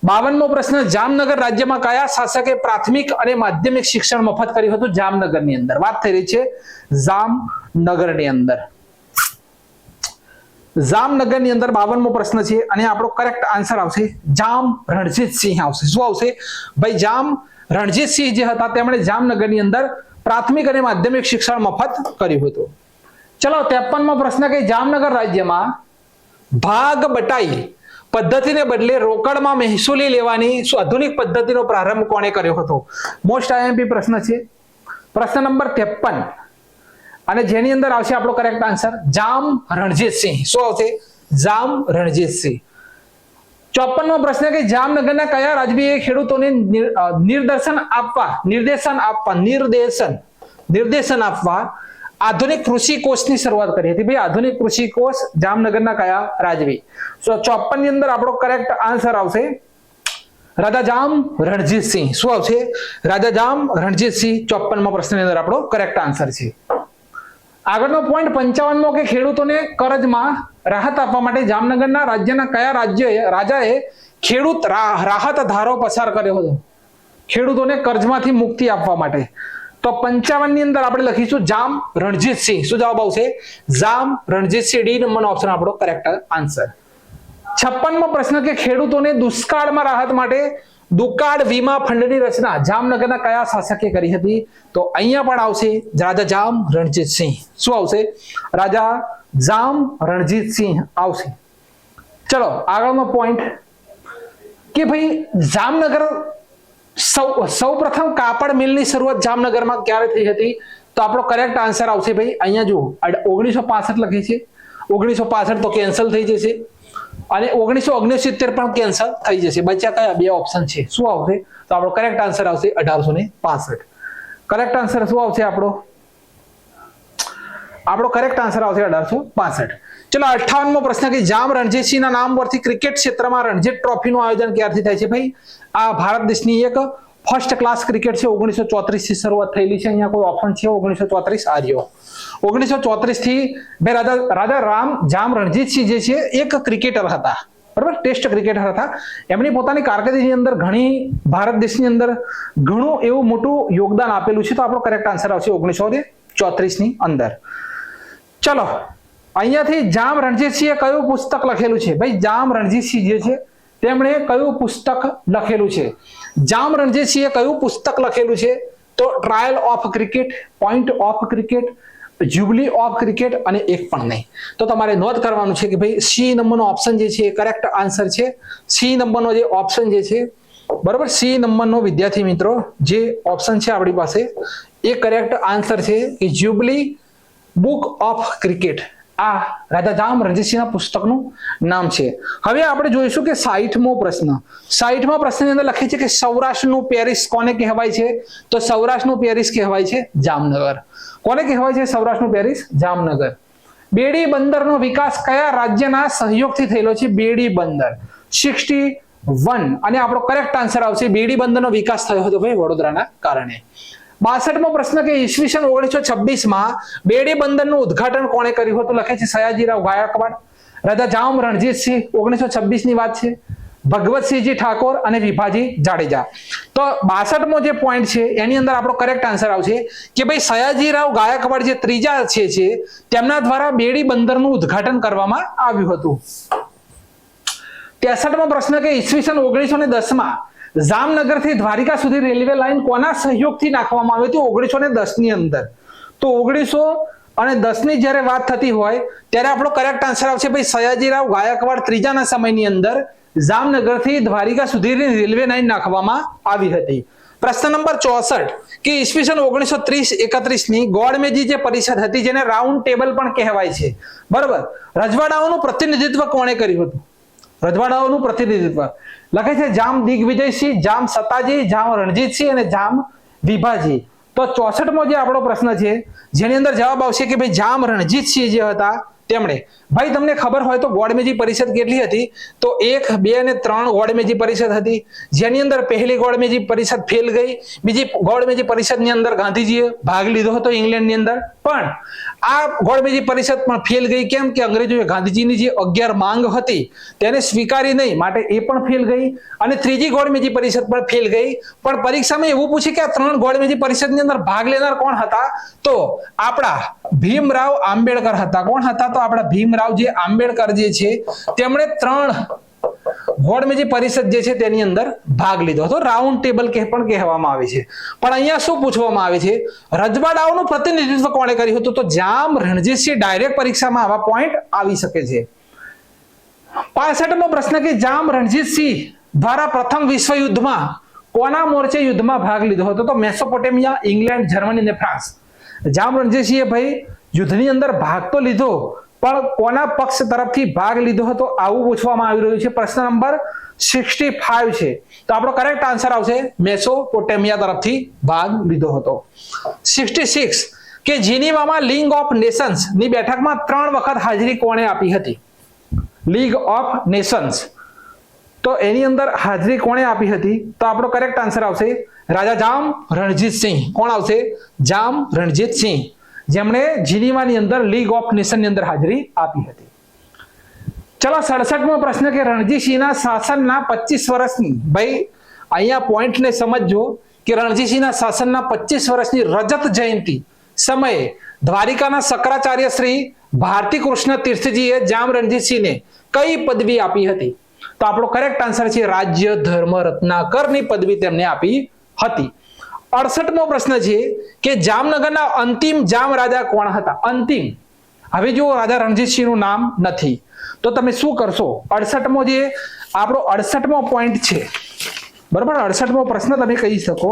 52મો પ્રશ્ન જામનગર રાજ્યમાં કયા શાસકે પ્રાથમિક અને માધ્યમિક શિક્ષણ મફત કર્યું હતું? જામનગરની અંદર વાત થઈ રહી છે, જામનગરની અંદર. જામનગરની અંદર 52મો પ્રશ્ન છે અને આપણો કરેક્ટ આન્સર આવશે જામ રણજીતસિંહ આવશે. શું આવશે ભાઈ? જામ રણજીતસિંહ જે હતા તેમણે જામનગરની અંદર પ્રાથમિક અને માધ્યમિક શિક્ષણ મફત કર્યું હતું. ચલો 53મો પ્રશ્ન કે જામનગર રાજ્યમાં ભાગ બટાઈ પદ્ધતિને બદલે રોકડમાં મહેસૂલી લેવાની આધુનિક પદ્ધતિનો પ્રારંભ કોણે કર્યો હતો? મોસ્ટ આઈએમપી પ્રશ્ન છે. પ્રશ્ન નંબર 53. અને જેની અંદર આવશે આપણો કરેક્ટ આન્સર જામ રણજીતસિંહ. શું આવશે? જામ રણજીતસિંહ. 54મો પ્રશ્ન કે જામનગરના કયા રાજવીએ ખેડૂતોને નિર્દેશન આપવા આધુનિક કૃષિ કોષની શરૂઆત કરી હતી? ભાઈ આધુનિક કૃષિ કોષ જામનગરના કયા રાજવી? 54 ની અંદર આપણો કરેક્ટ આન્સર આવશે રાજા જામ રણજીતસિંહ. શું આવશે? રાજા જામ રણજીતસિંહ 54મા પ્રશ્નની અંદર આપણો કરેક્ટ આન્સર છે. આગળનો પોઈન્ટ 55મો કે ખેડૂતોને કર્જમાં રાહત આપવા માટે જામનગરના રાજ્યના કયા રાજાએ ખેડૂત રાહત ધારો પસાર કર્યો હતો? ખેડૂતોને કર્જમાંથી મુક્તિ આપવા માટે. તો 55 ની અંદર આપણે લખીશું જામ રણજીતસિંહ. શું જવાબ આવશે? જામ રણજીતસિંહ. ડી નંબરનો ઓપ્શન આપણો કરેક્ટ આન્સર. 56મો પ્રશ્ન કે ખેડૂતોને દુષ્કાળમાં રાહત માટે દુકાળ વીમા ફંડની રચના જામનગરના કયા શાસકે કરી હતી? તો અહીંયા પણ આવશે રાજા જામ રણજીતસિંહ. શું આવશે? રાજા જામ રણજીતસિંહ આવશે. ચલો આગળનો પોઈન્ટ કે ભાઈ જામનગર સૌ પ્રથમ કાપડ મિલની શરૂઆત જામનગરમાં ક્યારે થઈ હતી? તો આપણો કરેક્ટ આન્સર આવશે ભાઈ અહીંયા જુઓ 1965 લખી છે. 1965 તો કેન્સલ થઈ જશે અને 1969 પણ કેન્સલ થઈ જશે. બચ્યા કયા? બે ઓપ્શન છે. શું આવશે? તો આપણો કરેક્ટ આન્સર આવશે 1865. કરેક્ટ આન્સર શું આવશે આપણો? આપણો કરેક્ટ આન્સર આવશે 1865. ચલો 58મો પ્રશ્ન કે જામ રણજીતસિંહના નામ પરથી ક્રિકેટ ક્ષેત્રમાં રણજી ટ્રોફીનું આયોજન ક્યારથી થાય છે? ભાઈ આ ભારત દેશની એક ફર્સ્ટ ક્લાસ ક્રિકેટ છે. 1934 થી શરૂઆત થયેલી છે. અહીંયા કોઈ ઓપ્શન છે 1934 આર્યો 1934 થી ભાઈ રાજા જામ રણજીતસિંહ જે છે એક ક્રિકેટર હતા. બરાબર? ટેસ્ટ ક્રિકેટર હતા. એમની પોતાની કારકિર્દીની અંદર ઘણી ભારત દેશની અંદર ઘણું એવું મોટું યોગદાન આપેલું છે. તો આપણો કરેક્ટ આન્સર આવશે 1934 ની અંદર. ચલો અહીંયાથી જામ રણજીતસિંહે કયું પુસ્તક લખેલું છે? ભાઈ જામ રણજીતસિંહ જે છે તેમણે કયું પુસ્તક લખેલું છે? જામ રણજીતસિંહે કયું પુસ્તક લખેલું છે? તો trial of cricket, point of cricket, jubilee of cricket અને એક પણ નહીં. તો તમારે નોંધ કરવાનું છે કે ભાઈ સી નંબરનો ઓપ્શન જે છે એ કરેક્ટ આન્સર છે. સી નંબરનો જે ઓપ્શન જે છે બરોબર, સી નંબરનો વિદ્યાર્થી મિત્રો જે ઓપ્શન છે આપણી પાસે એ કરેક્ટ આન્સર છે કે જ્યુબલી બુક ઓફ ક્રિકેટ. આ રાજા જામ રણજીતસિંહના પુસ્તકનું નામ છે. હવે આપણે જોઈશું કે 60મો પ્રશ્ન. 60મા પ્રશ્નની અંદર લખે છે કે સૌરાષ્ટ્રનું પેરિસ કોને કહેવાય છે? તો સૌરાષ્ટ્રનું પેરિસ કહેવાય છે જામનગર. કોને કહેવાય છે સૌરાષ્ટ્રનું પેરિસ? જામનગર. બેડી બંદરનો વિકાસ કયા રાજ્યના સહયોગથી થયેલો છે? બેડી બંદર 61 અને આપણો કરેક્ટ આન્સર આવશે બેડી બંદરનો વિકાસ થયો હતો ભાઈ વડોદરાના કારણે. 62મો પ્રશ્ન કે ઈસવીસન 1926માં બેડી બંદરનું ઉદ્ઘાટન કોણે કર્યું હતું? લખે છે સયાજીરાવ ગાયકવાડ, રાજા જામ રણજીતસિંહ. 1926 ની વાત છે. ભગવતસિંહજી ઠાકોર અને વિભાજી જાડેજા. તો 62મો જે પોઈન્ટ છે એની અંદર આપણો કરેક્ટ આન્સર આવશે કે ભાઈ સયાજીરાવ ગાયકવાડ જે ત્રીજા છે તેમના દ્વારા બેડી બંદરનું ઉદ્ઘાટન કરવામાં આવ્યું હતું. 63મો પ્રશ્ન કે ઈસવીસન 1910માં જામનગરથી દ્વારિકા સુધી રેલવે લાઈન કોના સહયોગથી નાખવામાં આવી હતી? 1910 ની અંદર. તો 1910 ની જ્યારે વાત થતી હોય ત્યારે આપણો કરેક્ટ આન્સર આવશે ભાઈ સયાજીરાવ ગાયકવાડ ત્રીજાના સમયની અંદર જામનગરથી દ્વારિકા સુધીની રેલવે લાઈન નાખવામાં આવી હતી. પ્રશ્ન નંબર 64 કે ઈસવીસન 1930-31 ની ગોળમેજી જે પરિષદ હતી જેને રાઉન્ડ ટેબલ પણ કહેવાય છે બરોબર, રજવાડાઓનું પ્રતિનિધિત્વ કોણે કર્યું હતું? રજવાડાઓનું પ્રતિનિધિત્વ લખે છે જામ દિગ્વિજયસિંહ, જામ સતાજી, જામ રણજીતસિંહ અને જામ વિભાજી. તો 64મો જે આપણો પ્રશ્ન છે જેની અંદર જવાબ આવશે કે ભાઈ જામ રણજીતસિંહ જે હતા તેમણે. ભાઈ તમને ખબર હોય તો ગોળમેજી પરિષદ કેટલી હતી? તો 1, 2 અને 3 ગોળમેજી પરિષદ હતી જેની અંદર પહેલી ગોળમેજી પરિષદ ફેલ ગઈ. બીજી ગોળમેજી પરિષદની અંદર ગાંધીજીએ ભાગ લીધો હતો ઇંગ્લેન્ડની અંદર, પણ આ ગોળમેજી પરિષદ પણ ફેલ ગઈ. કેમ કે અંગ્રેજોએ ગાંધીજીની જે 11 માંગ હતી તેને સ્વીકારી નહીં, માટે એ પણ ફેલ ગઈ. અને ત્રીજી ગોળમેજી પરિષદ પણ ફેલ ગઈ. પણ પરીક્ષામાં એવું પૂછે કે આ 3 ગોળમેજી પરિષદની અંદર ભાગ લેનાર કોણ હતા? તો આપણા ભીમરાવ આંબેડકર હતા. કોણ હતા? તો આપણા ભીમરાવજી આંબેડકર જે છે તેમણે 3 ગોળમેજી પરિષદ જે છે તેની અંદર ભાગ લીધો હતો. રાઉન્ડ ટેબલ પણ કહેવામાં આવે છે. પણ અહીંયા શું પૂછવામાં આવે છે? રજવાડાઓનું પ્રતિનિધિત્વ કોણે કર્યું હતું? તો જામ રણજીતસિંહ. ડાયરેક્ટ પરીક્ષામાં આવા પોઈન્ટ આવી શકે છે. 65મો પ્રશ્ન કે જામ રણજીતસિંહ દ્વારા પ્રથમ વિશ્વ યુદ્ધમાં કોના મોરચે યુદ્ધમાં ભાગ લીધો હતો? તો મેસોપોટેમિયા, ઇંગ્લેન્ડ, જર્મની અને ફ્રાન્સ. જામ રણજીતસિંહે ભાઈ યુદ્ધની અંદર ભાગ તો લીધો, પણ કોના પક્ષ તરફથી ભાગ લીધો હતો આવું પૂછવામાં આવી રહ્યું છે. પ્રશ્ન નંબર 65 છે. તો આપણો કરેક્ટ આન્સર આવશે મેસોપોટેમિયા તરફથી ભાગ લીધો હતો. 66 કે જીનીવામાં લીગ ઓફ નેશન્સ ની બેઠકમાં 3 વખત હાજરી કોણે આપી હતી? લીગ ઓફ નેશન્સ, તો એની અંદર હાજરી કોણે આપી હતી? તો આપણો કરેક્ટ આન્સર આવશે રાજા જામ રણજીતસિંહ. કોણ આવશે? જામ રણજીતસિંહ, જેમણે જીનીવાની અંદર લીગ ઓફ નેશન ની અંદર હાજરી આપી હતી. ચલો 67મો પ્રશ્ન કે રણજીતસિંહના શાસનના 25 વર્ષની, ભાઈ અહીંયા પોઈન્ટને સમજજો કે રણજીતસિંહના શાસનના 25 વર્ષની રજત જયંતિ સમયે દ્વારિકાના શંકરાચાર્ય શ્રી ભારતી કૃષ્ણ તીર્થજીએ જામ રણજીતસિંહને કઈ પદવી આપી હતી? તો આપણો કરેક્ટ આન્સર છે રાજ્ય ધર્મ રત્નાકરની પદવી તેમને આપી હતી. 68મો પ્રશ્ન છે કે જામનગરના અંતિમ જામ રાજા કોણ હતા? અંતિમ, હવે જો રાજા રણજીતસિંહનું નામ નથી તો તમે શું કરશો? 68મો જે આપણો 68મો પોઈન્ટ છે, બરાબર, 68મો પ્રશ્ન તમે કહી શકો.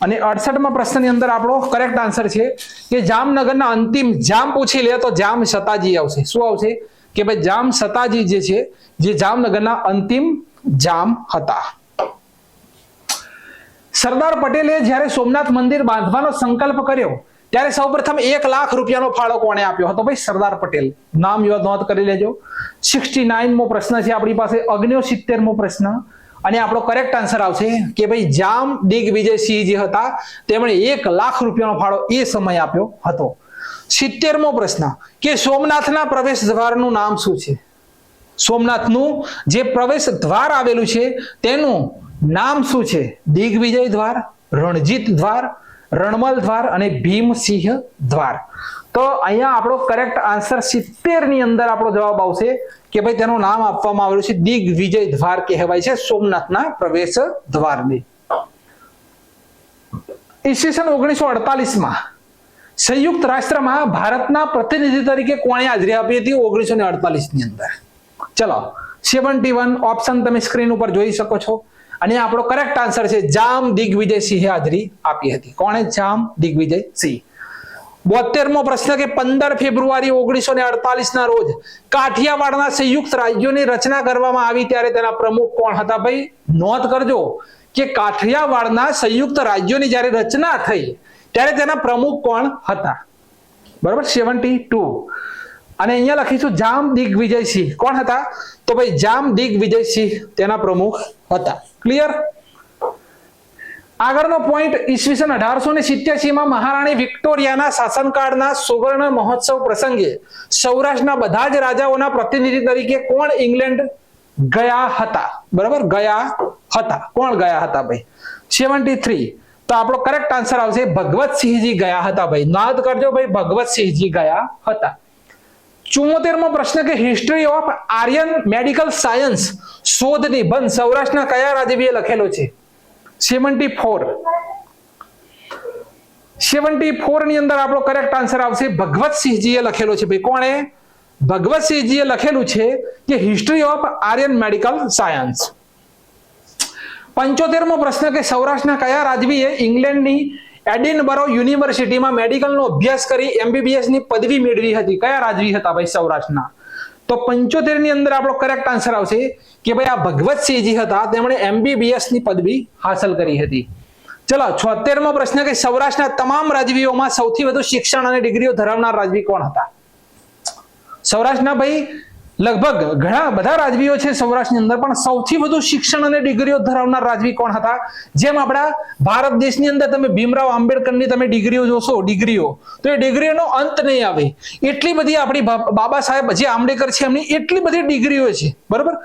અને 68મા પ્રશ્નની અંદર આપણો કરેક્ટ આન્સર છે કે જામનગરના અંતિમ જામ પૂછી લે તો જામ સતાજી આવશે. શું આવશે? કે ભાઈ જામ સતાજી જે છે, જે જામનગરના અંતિમ જામ હતા. સરદાર પટેલે જ્યારે સોમનાથ મંદિર બાંધવાનો સંકલ્પ કર્યો ત્યારે સૌપ્રથમ 1 લાખ રૂપિયાનો ફાળો કોણે આપ્યો હતો? ભાઈ સરદાર પટેલ. નામ નોંધ કરી લેજો. 69મો પ્રશ્ન છે આપણી પાસે. 69મો પ્રશ્ન, અને આપણો કરેક્ટ આન્સર આવશે કે ભાઈ જામ દિગ્વિજયસિંહ જે હતા તેમણે 1 લાખ રૂપિયાનો ફાળો એ સમય આપ્યો હતો. 70મો પ્રશ્ન કે સોમનાથના પ્રવેશ દ્વારનું નામ શું છે? સોમનાથનું જે પ્રવેશ દ્વાર આવેલું છે તેનું નામ શું છે? દિગ્વિજય દ્વાર, રણજીત દ્વાર, રણમલ દ્વાર અને ભીમસિંહ દ્વાર. તો અહીંયા આપણો કરેક્ટ આન્સર 70 ની અંદર આપણો જવાબ આવશે કે ભાઈ તેનું નામ આપવામાં આવેલું છે દિગ્વિજય દ્વાર કહેવાય છે સોમનાથના પ્રવેશ દ્વારને. ઈસવીસન 1948માં સંયુક્ત રાષ્ટ્રમાં ભારતના પ્રતિનિધિ તરીકે કોણે હાજરી આપી હતી? 1948 ની અંદર. ચલો 71 ઓપ્શન તમે સ્ક્રીન ઉપર જોઈ શકો છો. અને આપણો કરેક્ટ આન્સર છે જામ દિગ્વિજયસિંહે હાજરી આપી હતી. કોણે? જામ દિગ્વિજયસિંહ. 72મો પ્રશ્ન કે 15 ફેબ્રુઆરી 1948 ના રોજ કાઠિયાવાડના સંયુક્ત રાજ્યોની રચના કરવામાં આવી ત્યારે તેના પ્રમુખ કોણ હતા? ભાઈ નોંધ કરજો કે કાઠિયાવાડના સંયુક્ત રાજ્યોની જ્યારે રચના થઈ ત્યારે તેના પ્રમુખ કોણ હતા? બરાબર, 72. અને અહીંયા લખીશું જામ દિગ્વિજયસિંહ. કોણ હતા? તો ભાઈ જામ દિગ્વિજયસિંહ તેના પ્રમુખ હતા. ક્લિયર? આગળનો પોઈન્ટ, ઈસવીસન 1887માં મહારાણી વિક્ટોરિયાના શાસનકાળના સુવર્ણ મહોત્સવ પ્રસંગે સૌરાષ્ટ્રના બધા જ રાજાઓના પ્રતિનિધિ તરીકે કોણ ઇંગ્લેન્ડ ગયા હતા? બરાબર, ગયા હતા. કોણ ગયા હતા ભાઈ? 73. તો આપણો કરેક્ટ આન્સર આવશે ભગવતસિંહજી ગયા હતા. ભાઈ નોંધ કરજો, ભાઈ ભગવતસિંહજી ગયા હતા. 74મો પ્રશ્ન કે history of Aryan medical science શોધ નિબંધ સૌરાષ્ટ્રના કયા રાજવીએ લખેલો છે? 74 ની અંદર આપણો કરેક્ટ આન્સર આવશે ભગવતસિંહજીએ લખેલો છે. ભાઈ કોણે? ભગવતસિંહજીએ લખેલું છે કે history of Aryan medical science. 75મો પ્રશ્ન કે સૌરાષ્ટ્રના કયા રાજવીએ ઇંગ્લેન્ડની એડિનબરો યુનિવર્સિટીમાં મેડિકલનો અભ્યાસ કરી MBBS ની પદવી મેળવી હતી? કયા રાજવી હતા ભાઈ સૌરાષ્ટ્રના? તો 75 ની અંદર આપણો કરેક્ટ આન્સર આવશે કે ભાઈ આ ભગવતસિંહજી હતા, તેમણે MBBS ની પદવી હાંસલ કરી હતી. ચલો 76મો પ્રશ્ન કે સૌરાષ્ટ્રના તમામ રાજવીઓમાં સૌથી વધુ શિક્ષણ અને ડિગ્રીઓ ધરાવનાર રાજવી કોણ હતા? સૌરાષ્ટ્રના ભાઈ લગભગ ઘણા બધા રાજવીઓ છે સૌરાષ્ટ્રની અંદર, પણ સૌથી વધુ શિક્ષણ અને ડિગ્રીઓ ધરાવનાર રાજવી કોણ હતા? જેમ આપણા ભારત દેશની અંદર તમે ભીમરાવ આંબેડકરની તમે ડિગ્રીઓ જોશો, ડિગ્રીઓ, તો એ ડિગ્રીઓનો અંત નહીં આવે. એટલી બધી આપણી બાબા સાહેબ જે આંબેડકર છે એમની એટલી બધી ડિગ્રીઓ છે. બરોબર,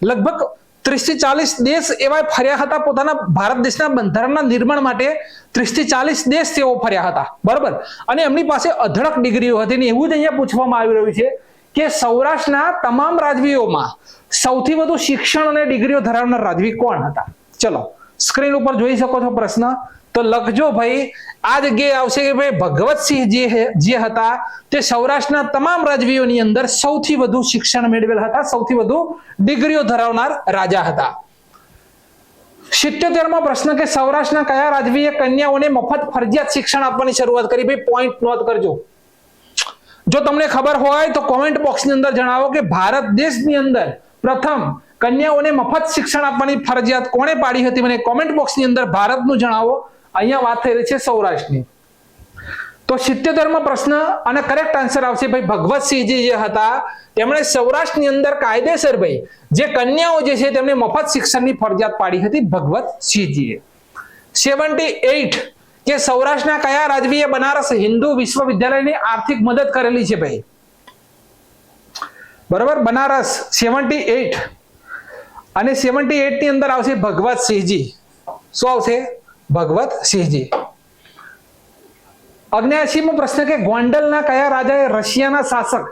લગભગ 30 થી 40 દેશ એવા ફર્યા હતા પોતાના ભારત દેશના બંધારણના નિર્માણ માટે. 30 થી 40 દેશ તેઓ ફર્યા હતા. બરોબર, અને એમની પાસે અઢળક ડિગ્રીઓ હતી. ને એવું જ અહીંયા પૂછવામાં આવી રહ્યું છે કે સૌરાષ્ટ્રના તમામ રાજવીઓમાં સૌથી વધુ શિક્ષણ અને ડિગ્રીઓ ધરાવનાર રાજવી કોણ હતા? ચલો સ્ક્રીન ઉપર જોઈ શકો છો પ્રશ્ન, તો લખજો ભાઈ. આ જગ્યાએ આવશે કે ભાઈ ભગવતસિંહ જે હતા તે સૌરાષ્ટ્રના તમામ રાજવીઓની અંદર સૌથી વધુ શિક્ષણ મેળવેલ હતા, સૌથી વધુ ડિગ્રીઓ ધરાવનાર રાજા હતા. 77મો પ્રશ્ન કે સૌરાષ્ટ્રના કયા રાજવીએ કન્યાઓને મફત ફરજિયાત શિક્ષણ આપવાની શરૂઆત કરી? ભાઈ પોઈન્ટ નોટ કરજો. જો તમને ખબર હોય તો કોમેન્ટ બોક્સની અંદર જણાવો કે ભારત દેશની અંદર પ્રથમ કન્યાઓને મફત શિક્ષણ આપવાની ફરજિયાત કોણે પાડી હતી? મને કોમેન્ટ બોક્સની અંદર ભારતનું જણાવો. અહીંયા વાત થઈ રહી છે સૌરાષ્ટ્રની. તો 77મો પ્રશ્ન અને કરેક્ટ આન્સર આવશે ભાઈ ભગવતસિંહજી જે હતા તેમણે સૌરાષ્ટ્રની અંદર કાયદેસર ભાઈ જે કન્યાઓ જે છે તેમને મફત શિક્ષણની ફરજિયાત પાડી હતી ભગવતસિંહજીએ. 78 કે સૌરાષ્ટ્રના કયા રાજવીએ બનારસ હિન્દુ વિશ્વવિદ્યાલયની આર્થિક મદદ કરેલી છે ભાઈ? બરાબર, બનારસ 78 અને 78 ની અંદર આવશે ભગવતસિંહજી. શું આવશે? ભગવતસિંહજી. 79મો પ્રશ્ન કે ગોંડલના કયા રાજાએ રશિયાના શાસક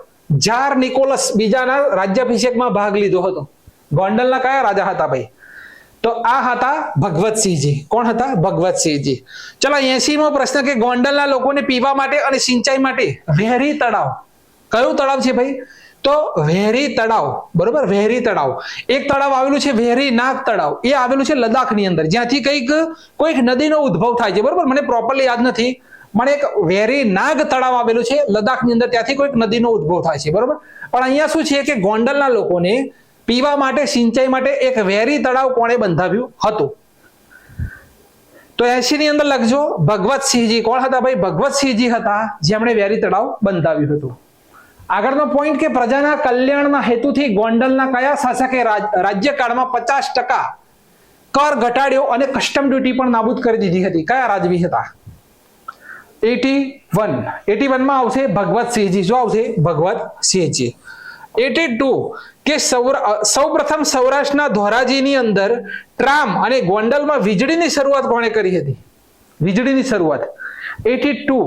ઝાર નિકોલસ બીજાના રાજ્યાભિષેકમાં ભાગ લીધો હતો? ગોંડલના કયા રાજા હતા ભાઈ? તો આ હતા ભગવતસિંહજી. કોણ હતા? ભગવતસિંહજી. ચલો 80મો પ્રશ્ન કે ગોંડલના લોકોને પીવા માટે અને સિંચાઈ માટે વેરી તળાવ, કયું તળાવ છે ભાઈ? તો વેરી તળાવ. બરોબર, વેરી તળાવ. એક તળાવ આવેલું છે વેરી નાગ તળાવ, એ આવેલું છે લદ્દાખની અંદર, જ્યાંથી કોઈક નદીનો ઉદ્ભવ થાય છે. બરોબર, મને પ્રોપરલી યાદ નથી, મને એક વેરી નાગ તળાવ આવેલું છે લદ્દાખની અંદર, ત્યાંથી કોઈક નદીનો ઉદ્ભવ થાય છે. બરોબર, પણ અહીંયા શું છે કે ગોંડલના લોકોને પીવા માટે સિંચાઈ માટે એક વેરી તળાવ કોણે બંધાવ્યું હતું? તો 80 ની અંદર લખજો ભગવતસિંહજી. કોણ હતા ભાઈ? ભગવતસિંહજી હતા જેમણે વેરી તળાવ બંધાવ્યું હતું. આગળનો પોઈન્ટ કે પ્રજાના કલ્યાણના હેતુથી ગોંડલના કયા શાસકે રાજ્યકાળમાં 50% કર ઘટાડ્યો અને કસ્ટમ ડ્યુટી પણ નાબૂદ કરી દીધી હતી? કયા રાજવી હતા? 81 માં આવશે ભગવતસિંહજી. શું આવશે? ભગવતસિંહજી. 82 કે સૌપ્રથમ સૌરાષ્ટ્રના ધોરાજીની અંદર ટ્રામ અને ગોંડલમાં વીજળીની શરૂઆત કોણે કરી હતી? વીજળીની શરૂઆત 82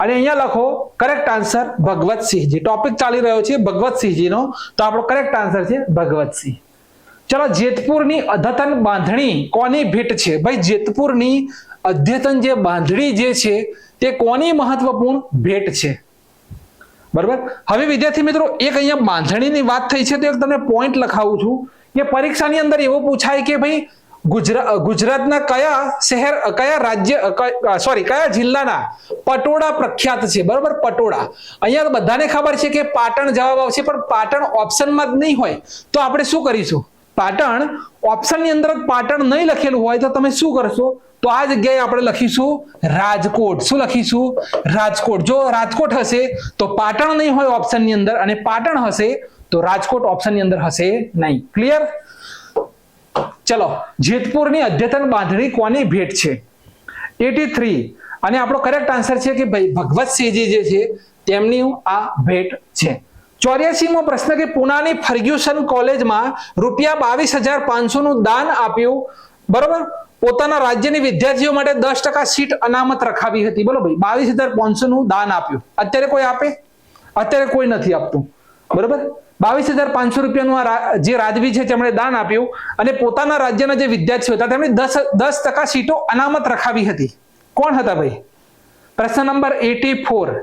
અને અહીંયા લખો કરેક્ટ આન્સર ભગવતસિંહજી. ટોપિક ચાલી રહ્યો છે ભગવતસિંહજીનો, તો આપણો કરેક્ટ આન્સર છે ભગવતસિંહ. ચલો, જેતપુરની અદ્યતન બાંધણી કોની ભેટ છે? ભાઈ જેતપુરની અદ્યતન જે બાંધણી જે છે તે કોની મહત્વપૂર્ણ ભેટ છે? બરાબર. હવે વિદ્યાર્થી મિત્રો એક અહીંયા બાંધણીની વાત થઈ છે તો એક તમને પોઈન્ટ લખાવું છું કે પરીક્ષાની અંદર એવું પૂછાય કે ભાઈ ગુજરાતના કયા શહેર કયા રાજ્ય કયા જિલ્લાના પટોળા પ્રખ્યાત છે? બરાબર, પટોળા. અહીંયા બધાને ખબર છે કે પાટણ જવાબ આવશે, પણ પાટણ ઓપ્શનમાં જ નહીં હોય તો આપણે શું કરીશું? પાટણ ઓપ્શનની અંદર પાટણ નહીં લખેલું હોય તો તમે શું કરશો? તો આ જગ્યાએ આપણે લખીશું રાજકોટ. શું લખીશું? રાજકોટ. જો રાજકોટ હશે તો પાટણ નહીં હોય ઓપ્શનની અંદર, અને પાટણ હશે તો રાજકોટ ઓપ્શનની અંદર હશે નહીં. ક્લિયર? ચલો, જેતપુરની અદ્યતન બાંધણી કોની ભેટ છે? 83 અને આપણો કરેક્ટ આન્સર છે કે ભાઈ ભગવતસિંહજી જે છે તેમની આ ભેટ છે. 84મો પ્રશ્ન કે પુનાની ફર્ગ્યુસન કોલેજમાં ₹22,500 નું દાન આપ્યું. બરોબર, પોતાના રાજ્યની વિદ્યાર્થીઓ માટે 10% સીટ અનામત રખાવી હતી. બોલો ભાઈ, 22,500 નું દાન આપ્યું. અત્યારે કોઈ આપે? અત્યારે કોઈ નથી આપતું. બરોબર, 22,500 રૂપિયાનું જે રાજવી છે તેમણે દાન આપ્યું અને પોતાના રાજ્યના જે વિદ્યાર્થીઓ હતા તેમણે 10% સીટો અનામત રખાવી હતી. કોણ હતા ભાઈ? પ્રશ્ન નંબર 84.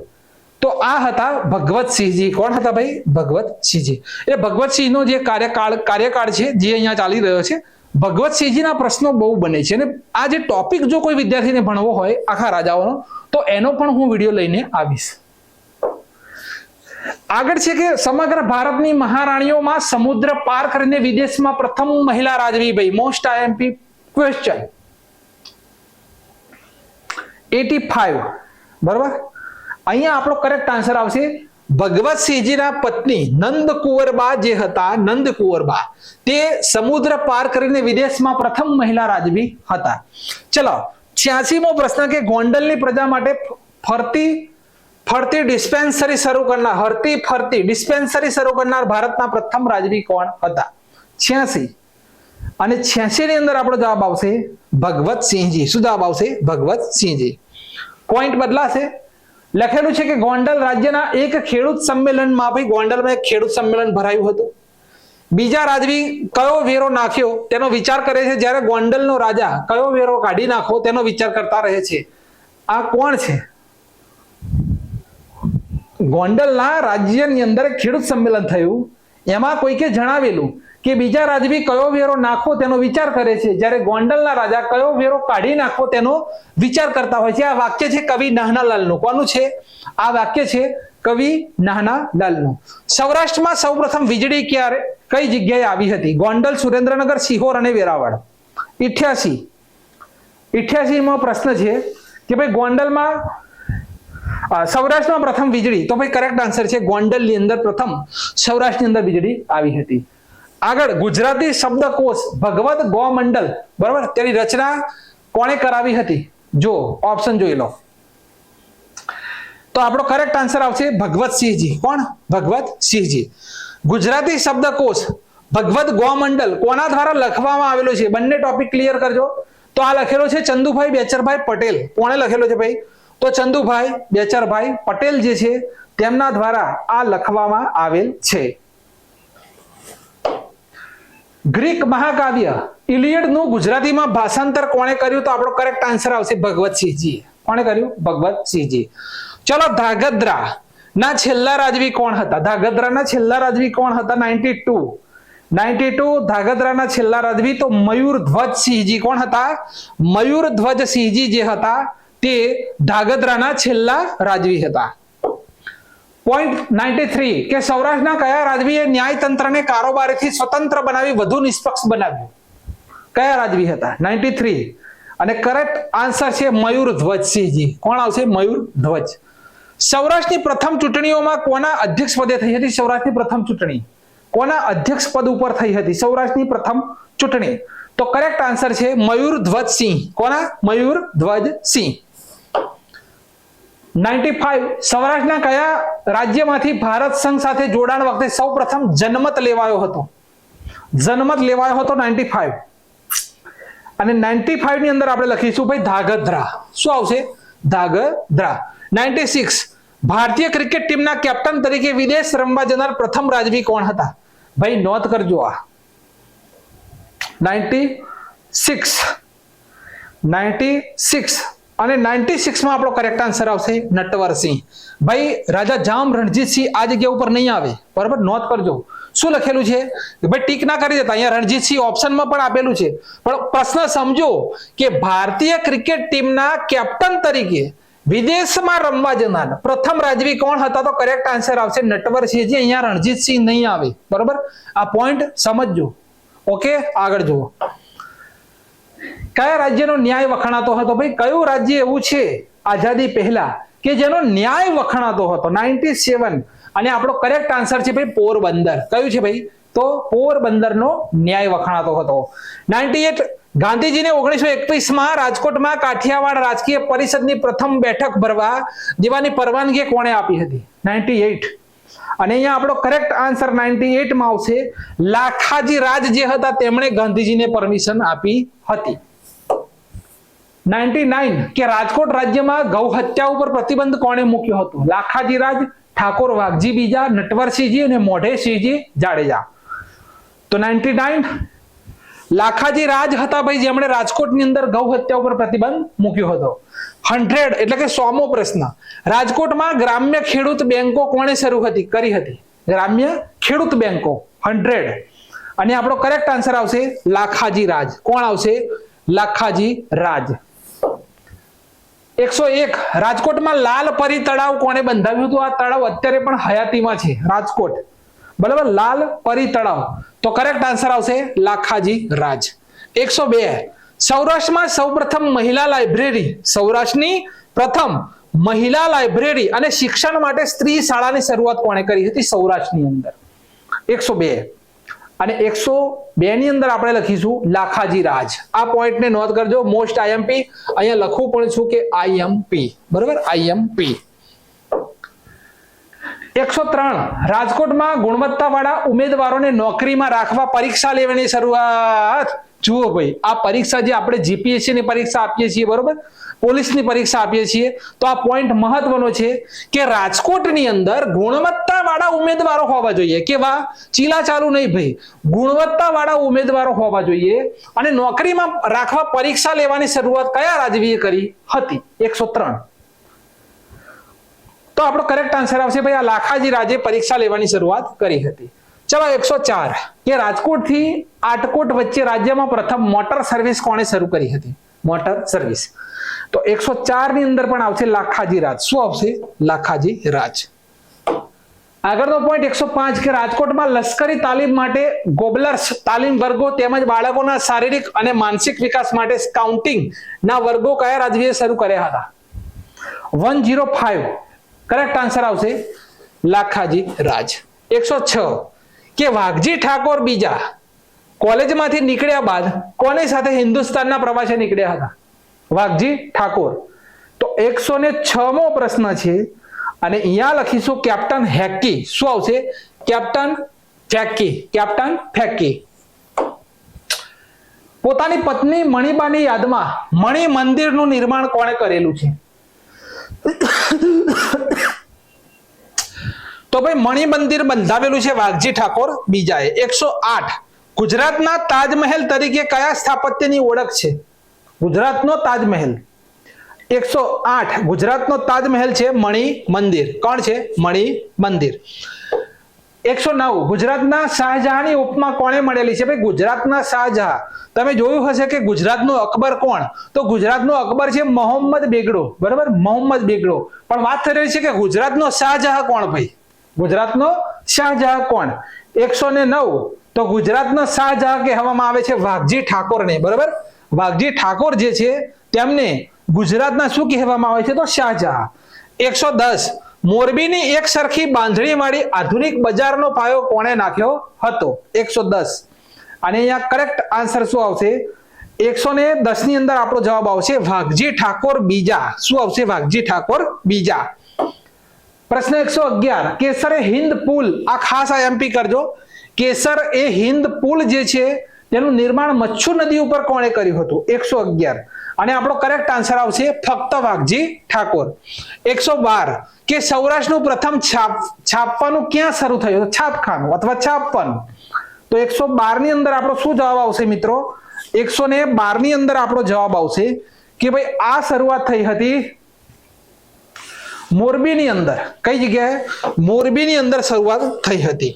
તો આ હતા ભગવતસિંહજી. કોણ હતા ભાઈ? ભગવતસિંહજી. એ ભગવતસિંહનો જે કાર્યકાળ છે જે અહીંયા ચાલી રહ્યો છે, ભગવતસિંહજીના પ્રશ્નો બહુ બને છે અને આ જે ટોપિક જો કોઈ વિદ્યાર્થીને ભણવો હોય આખા રાજાઓનો તો એનો પણ હું વિડીયો લઈને આવીશ. આગળ છે કે સમગ્ર ભારતની મહારાણીઓમાં સમુદ્ર પાર કરીને વિદેશમાં પ્રથમ મહિલા રાજવી ભાઈ? Most IMP question. 85. બરાબર, અહીંયા આપણો કરેક્ટ આન્સર આવશે ભગવતસિંહજીના પત્ની નંદકુંવરબા જે હતા, નંદકુંવરબા તે સમુદ્ર પાર કરીને વિદેશમાં પ્રથમ મહિલા રાજવી હતા. ચલો, 86મો પ્રશ્ન કે ગોંડલની પ્રજા માટે ફરતી ડિસ્પેન્સરી શરૂ કરનાર ભારતના પ્રથમ રાજવી કોણ હતા? 86 અને 86 ની અંદર આપણો જવાબ આવશે ભગવતસિંહજી. શું જવાબ આવશે? ભગવતસિંહજી. પોઈન્ટ બદલાશે. લખેલું છે કે ગોંડલ રાજ્યના એક ખેડૂત સંમેલનમાં, ભાઈ ગોંડલમાં એક ખેડૂત સંમેલન ભરાયું હતું. બીજા રાજવી કયો વેરો નાખ્યો તેનો વિચાર કરે છે, જ્યારે ગોંડલનો રાજા કયો વેરો કાઢી નાખો તેનો વિચાર કરતા રહે છે. આ કોણ છે? ગોંડલના રાજ્યની અંદર ખેડૂત સંમેલન થયું, એમાં કોઈકે જણાવેલું કે બીજા રાજવી કયો વેરો નાખવો તેનો વિચાર કરે છે, જ્યારે ગોંડલના રાજા કયો વેરો કાઢી નાખવો તેનો વિચાર કરતા હોય છે. આ વાક્ય છે કવિ નાનાલાલનું. કોનું છે આ વાક્ય? છે કવિ નાનાલાલનું. સૌરાષ્ટ્રમાં સૌપ્રથમ વીજળી ક્યારે કઈ જગ્યાએ આવી હતી? ગોંડલ, સુરેન્દ્રનગર, સિહોર અને વેરાવળ. 88 માં પ્રશ્ન છે કે ભાઈ ગોંડલમાં સૌરાષ્ટ્રમાં પ્રથમ વીજળી, તો ભાઈ કરેક્ટ આન્સર છે ગોંડલની અંદર પ્રથમ સૌરાષ્ટ્રની અંદર વીજળી આવી હતી. આગળ ગુજરાતી શબ્દકોશ ભગવત ગોમંડલ, બરાબર, તેની રચના કોણે કરાવી હતી? જો ઓપ્શન જોઈ લો તો આપણો કરેક્ટ આન્સર આવશે ભગવતસિંહજી. કોણ? ભગવતસિંહજી. ગુજરાતી શબ્દકોશ ભગવત ગોમંડલ કોના દ્વારા લખવામાં આવેલો છે? બંને ટોપિક ક્લિયર કરજો. તો આ લખેલો છે ચંદુભાઈ બેચરભાઈ પટેલ. કોણે લખેલો છે ભાઈ? તો ચંદુભાઈ બેચરભાઈ પટેલ જે છે તેમના દ્વારા આ લખવામાં આવેલ છે. ગ્રીક મહાકાવ્ય ઇલિયડનું ગુજરાતીમાં ભાષાંતર કોણે કર્યું? તો આપણો કરેક્ટ આન્સર આવશે ભગવતસિંહજી. કોણે કર્યું? ભગવતસિંહજી. ચલો, ધાગધ્રા ના છેલ્લા રાજવી કોણ હતા? ધાગધ્રાના છેલ્લા રાજવી કોણ હતા? 92 ધાગધ્રાના છેલ્લા રાજવી તો મયુરધ્વજસિંહજી. કોણ હતા? મયુરધ્વજસિંહજી જે હતા તે ધાગધ્રાના છેલ્લા રાજવી હતા. પોઈન્ટ 93 કે સૌરાષ્ટ્રના કયા રાજવીએ ન્યાયતંત્રને કારોબારીથી સ્વતંત્ર બનાવી વધુ નિષ્પક્ષ બનાવ્યું? કયા રાજવી હતા? 93. અને કરેક્ટ આન્સર છે મયુરધ્વજસિંહજી. કોણ આવશે? મયુરધ્વજ. સૌરાષ્ટ્રની પ્રથમ ચૂંટણીઓમાં કોના અધ્યક્ષ પદે થઈ હતી? સૌરાષ્ટ્રની પ્રથમ ચૂંટણી કોના અધ્યક્ષ પદ ઉપર થઈ હતી? સૌરાષ્ટ્રની પ્રથમ ચૂંટણી. તો કરેક્ટ આન્સર છે મયુરધ્વજસિંહ. કોના? મયુરધ્વજસિંહ. 95 સૌરાષ્ટ્રના કયા રાજ્યમાંથી ભારત સંઘ સાથે જોડાણ વખતે સૌપ્રથમ જનમત લેવાયો હતો? જનમત લેવાયો હતો 95. અને 95 ની અંદર આપણે લખીશું ભાઈ ધાગધ્રા. શું આવશે? ધાગધ્રા. 96 ભારતીય ક્રિકેટ ટીમના કેપ્ટન તરીકે વિદેશ રમવા જનાર પ્રથમ રાજવી કોણ હતા? ભાઈ નોંધ કરજો આ 96 અને 96 માં આપણો કરેક્ટ આન્સર આવશે નટવરસિંહ. ભાઈ રાજા જામ રણજીતસિંહ આ જગ્યા ઉપર નહીં આવે, બરાબર, નોંધ કરજો. શું લખેલું છે ભાઈ? ટીક ના કરી દેતા, અહીંયા રણજીતસિંહ ઓપ્શનમાં પણ આપેલું છે, પણ પ્રશ્ન સમજો કે ભારતીય ક્રિકેટ ટીમના કેપ્ટન તરીકે વિદેશમાં રમવા જનાર પ્રથમ રાજવી કોણ હતા? તો કરેક્ટ આન્સર આવશે નટવરસિંહજી. અહીંયા રણજીતસિંહ નહીં આવે, બરાબર. આ પોઈન્ટ સમજજો. ઓકે, આગળ જુઓ. કયા રાજ્યનો ન્યાય વખણાતો હતો? ભાઈ કયું રાજ્ય એવું છે આઝાદી પહેલા કે જેનો ન્યાય વખણાતો હતો? 97. અને આપણો કરેક્ટ આન્સર છે ભાઈ પોરબંદર. કયું છે ભાઈ? તો પોરબંદરનો ન્યાય વખણાતો હતો. 98 ગાંધીજીને 1921 માં રાજકોટમાં કાઠિયાવાડ રાજકીય પરિષદની પ્રથમ બેઠક ભરવા દેવાની પરવાનગી કોણે આપી હતી? 98. અને અહીંયા આપણો કરેક્ટ આન્સર 98 માં આવશે લાખાજી રાજ જે હતા તેમણે ગાંધીજીને પરમિશન આપી હતી. 99 કે રાજકોટ રાજ્યમાં ગૌ હત્યા ઉપર પ્રતિબંધ કોણે મૂક્યો હતો? લાખાજી રાજ, ઠાકોર વાઘજી બીજા, નટવરસિંહજી અને મોઢેસિંહજી જાડેજા. તો 99 લાખાજી રાજ હતા ભાઈ જેમણે રાજકોટની અંદર ગૌ હત્યા ઉપર પ્રતિબંધ મૂક્યો હતો. 100 એટલે કે 100મો પ્રશ્ન, રાજકોટમાં ગ્રામ્ય ખેડૂત બેંકો કોણે શરૂ કરી હતી? ગ્રામ્ય ખેડૂત બેંકો 100. અને આપણો કરેક્ટ આન્સર આવશે લાખાજી રાજ. કોણ આવશે? લાખાજી રાજ. 101 રાજકોટમાં લાલ પરી તળાવ કોણે બંધાવ્યું હતું? આ તળાવ અત્યારે પણ હયાતીમાં છે રાજકોટ, બરાબર, લાલ પરી તળાવ. તો કરેક્ટ આન્સર આવશે લાખાજી રાજ. 102 સૌરાષ્ટ્રમાં સૌપ્રથમ મહિલા લાઇબ્રેરી, સૌરાષ્ટ્રની પ્રથમ મહિલા લાઇબ્રેરી અને શિક્ષણ માટે સ્ત્રી શાળાની શરૂઆત કોણે કરી હતી? સૌરાષ્ટ્રની અંદર. 102 અને 102 ની અંદર આપણે લખીશું લાખાજી રાજ. આ પોઈન્ટને નોંધ કરજો. મોસ્ટ આઈએમપી અહીંયા લખવું પણ છું કે આઈએમપી, બરાબર, આઈએમપી. 103 રાજકોટમાં ગુણવત્તાવાળા ઉમેદવારોને નોકરીમાં રાખવા પરીક્ષા લેવાની શરૂઆત. જુઓ ભાઈ, આ પરીક્ષા જે આપણે જીપીએસસી ની પરીક્ષા આપીએ છીએ, બરોબર, પોલીસની પરીક્ષા આપીએ છીએ, તો આ પોઈન્ટ મહત્વનો છે કે રાજકોટની અંદર ગુણવત્તાવાળા ઉમેદવારો હોવા જોઈએ. કેવા? ચીલા ચાલુ નહીં ભાઈ, ગુણવત્તાવાળા ઉમેદવારો હોવા જોઈએ. અને નોકરીમાં રાખવા પરીક્ષા લેવાની શરૂઆત કયા રાજવીએ કરી હતી? 103. તો આપણો કરેક્ટ આન્સર આવશે ભાઈ આ લાખાજી રાજે પરીક્ષા લેવાની શરૂઆત કરી હતી. ચલો 104 કે રાજકોટ થી આટકોટ વચ્ચે રાજ્યમાં પ્રથમ મોટર સર્વિસ કોણે શરૂ કરી હતી? Motor service. તો 104 ની અંદર પણ આવશે લાખાજી રાજ. શું આવશે? લાખાજી રાજ. આગળનો પોઈન્ટ 105 કે રાજકોટમાં લશ્કરી તાલીમ માટે ગોબલર્સ તાલીમ વર્ગો તેમજ બાળકોના શારીરિક અને માનસિક વિકાસ માટે સ્કાઉટિંગ ના વર્ગો કયા રાજ્યએ શરૂ કર્યા હતા? 105 કરેક્ટ આન્સર આવશે લાખાજી રાજ. 106 કે વાઘજી ઠાકોર બીજા કોલેજમાંથી નીકળ્યા બાદ કોની સાથે હિન્દુસ્તાનના પ્રવાસે નીકળ્યા હતા? વાઘજી ઠાકોર. તો 106 મો પ્રશ્ન છે અને અહીંયા લખીશું કેપ્ટન હેકી. શું આવશે? કેપ્ટન ફેકી. કેપ્ટન ફેકી. પોતાની પત્ની મણિબાની યાદમાં મણિ મંદિરનું નિર્માણ કોણે કરેલું છે? તો ભાઈ મણિ મંદિર બંધાવેલું છે વાઘજી ઠાકોર બીજાએ. 108 ગુજરાતના તાજમહેલ તરીકે કયા સ્થાપત્યની ઓળખ છે? ગુજરાતનો તાજમહેલ. 108 ગુજરાતનો તાજમહેલ છે મણિ મંદિર. કોણ છે? મણિ મંદિર. 109 ગુજરાતના શાહજહાંની ઉપમા કોણે મળેલી છે? ભાઈ ગુજરાતના શાહજહાં. તમે જોયું હશે કે ગુજરાતનો અકબર કોણ? તો ગુજરાતનો અકબર છે મોહમ્મદ બેગડો. બરાબર, મોહમ્મદ બેગડો. પણ વાત થઈ રહી છે કે ગુજરાતનો શાહજહાં કોણ? ભાઈ ગુજરાતનો શાહજહાં કોણ? 109 તો ગુજરાતનો શાહજહાં કહેવામાં આવે છે વાઘજી ઠાકોરને. બરાબર, વાઘજી ઠાકોર જે છે તેમને ગુજરાતના શું કહેવામાં આવે છે? તો શાહજહાં. 110 મોરબીની એક સરખી બાંધણી વાળી આધુનિક બજારનો પાયો કોણે નાખ્યો હતો? 110. અને અહીંયા કરેક્ટ આન્સર શું આવશે? 110 ની અંદર આપણો જવાબ આવશે વાઘજી ઠાકોર બીજા. શું આવશે? વાઘજી ઠાકોર બીજા. પ્રશ્ન 111 કેસર એ હિન્દ પુલ. આ ખાસ એમપી કરજો. કેસર એ હિન્દ પુલ જે છે તેનું નિર્માણ મચ્છુ નદી ઉપર કોણે કર્યું હતું? 111. અને આપણો કરેક્ટ આન્સર આવશે ફક્ત વાઘજી ઠાકોર. 112 કે સૌરાષ્ટ્રનું પ્રથમ છાપવાનું ક્યાં શરૂ થયું? છાપખાનું અથવા છાપવન. તો 112 ની અંદર આપણો શું જવાબ આવશે મિત્રો? 112 ની અંદર આપણો જવાબ આવશે કે ભાઈ આ શરૂઆત થઈ હતી મોરબીની અંદર. કઈ જગ્યાએ? મોરબીની અંદર શરૂઆત થઈ હતી.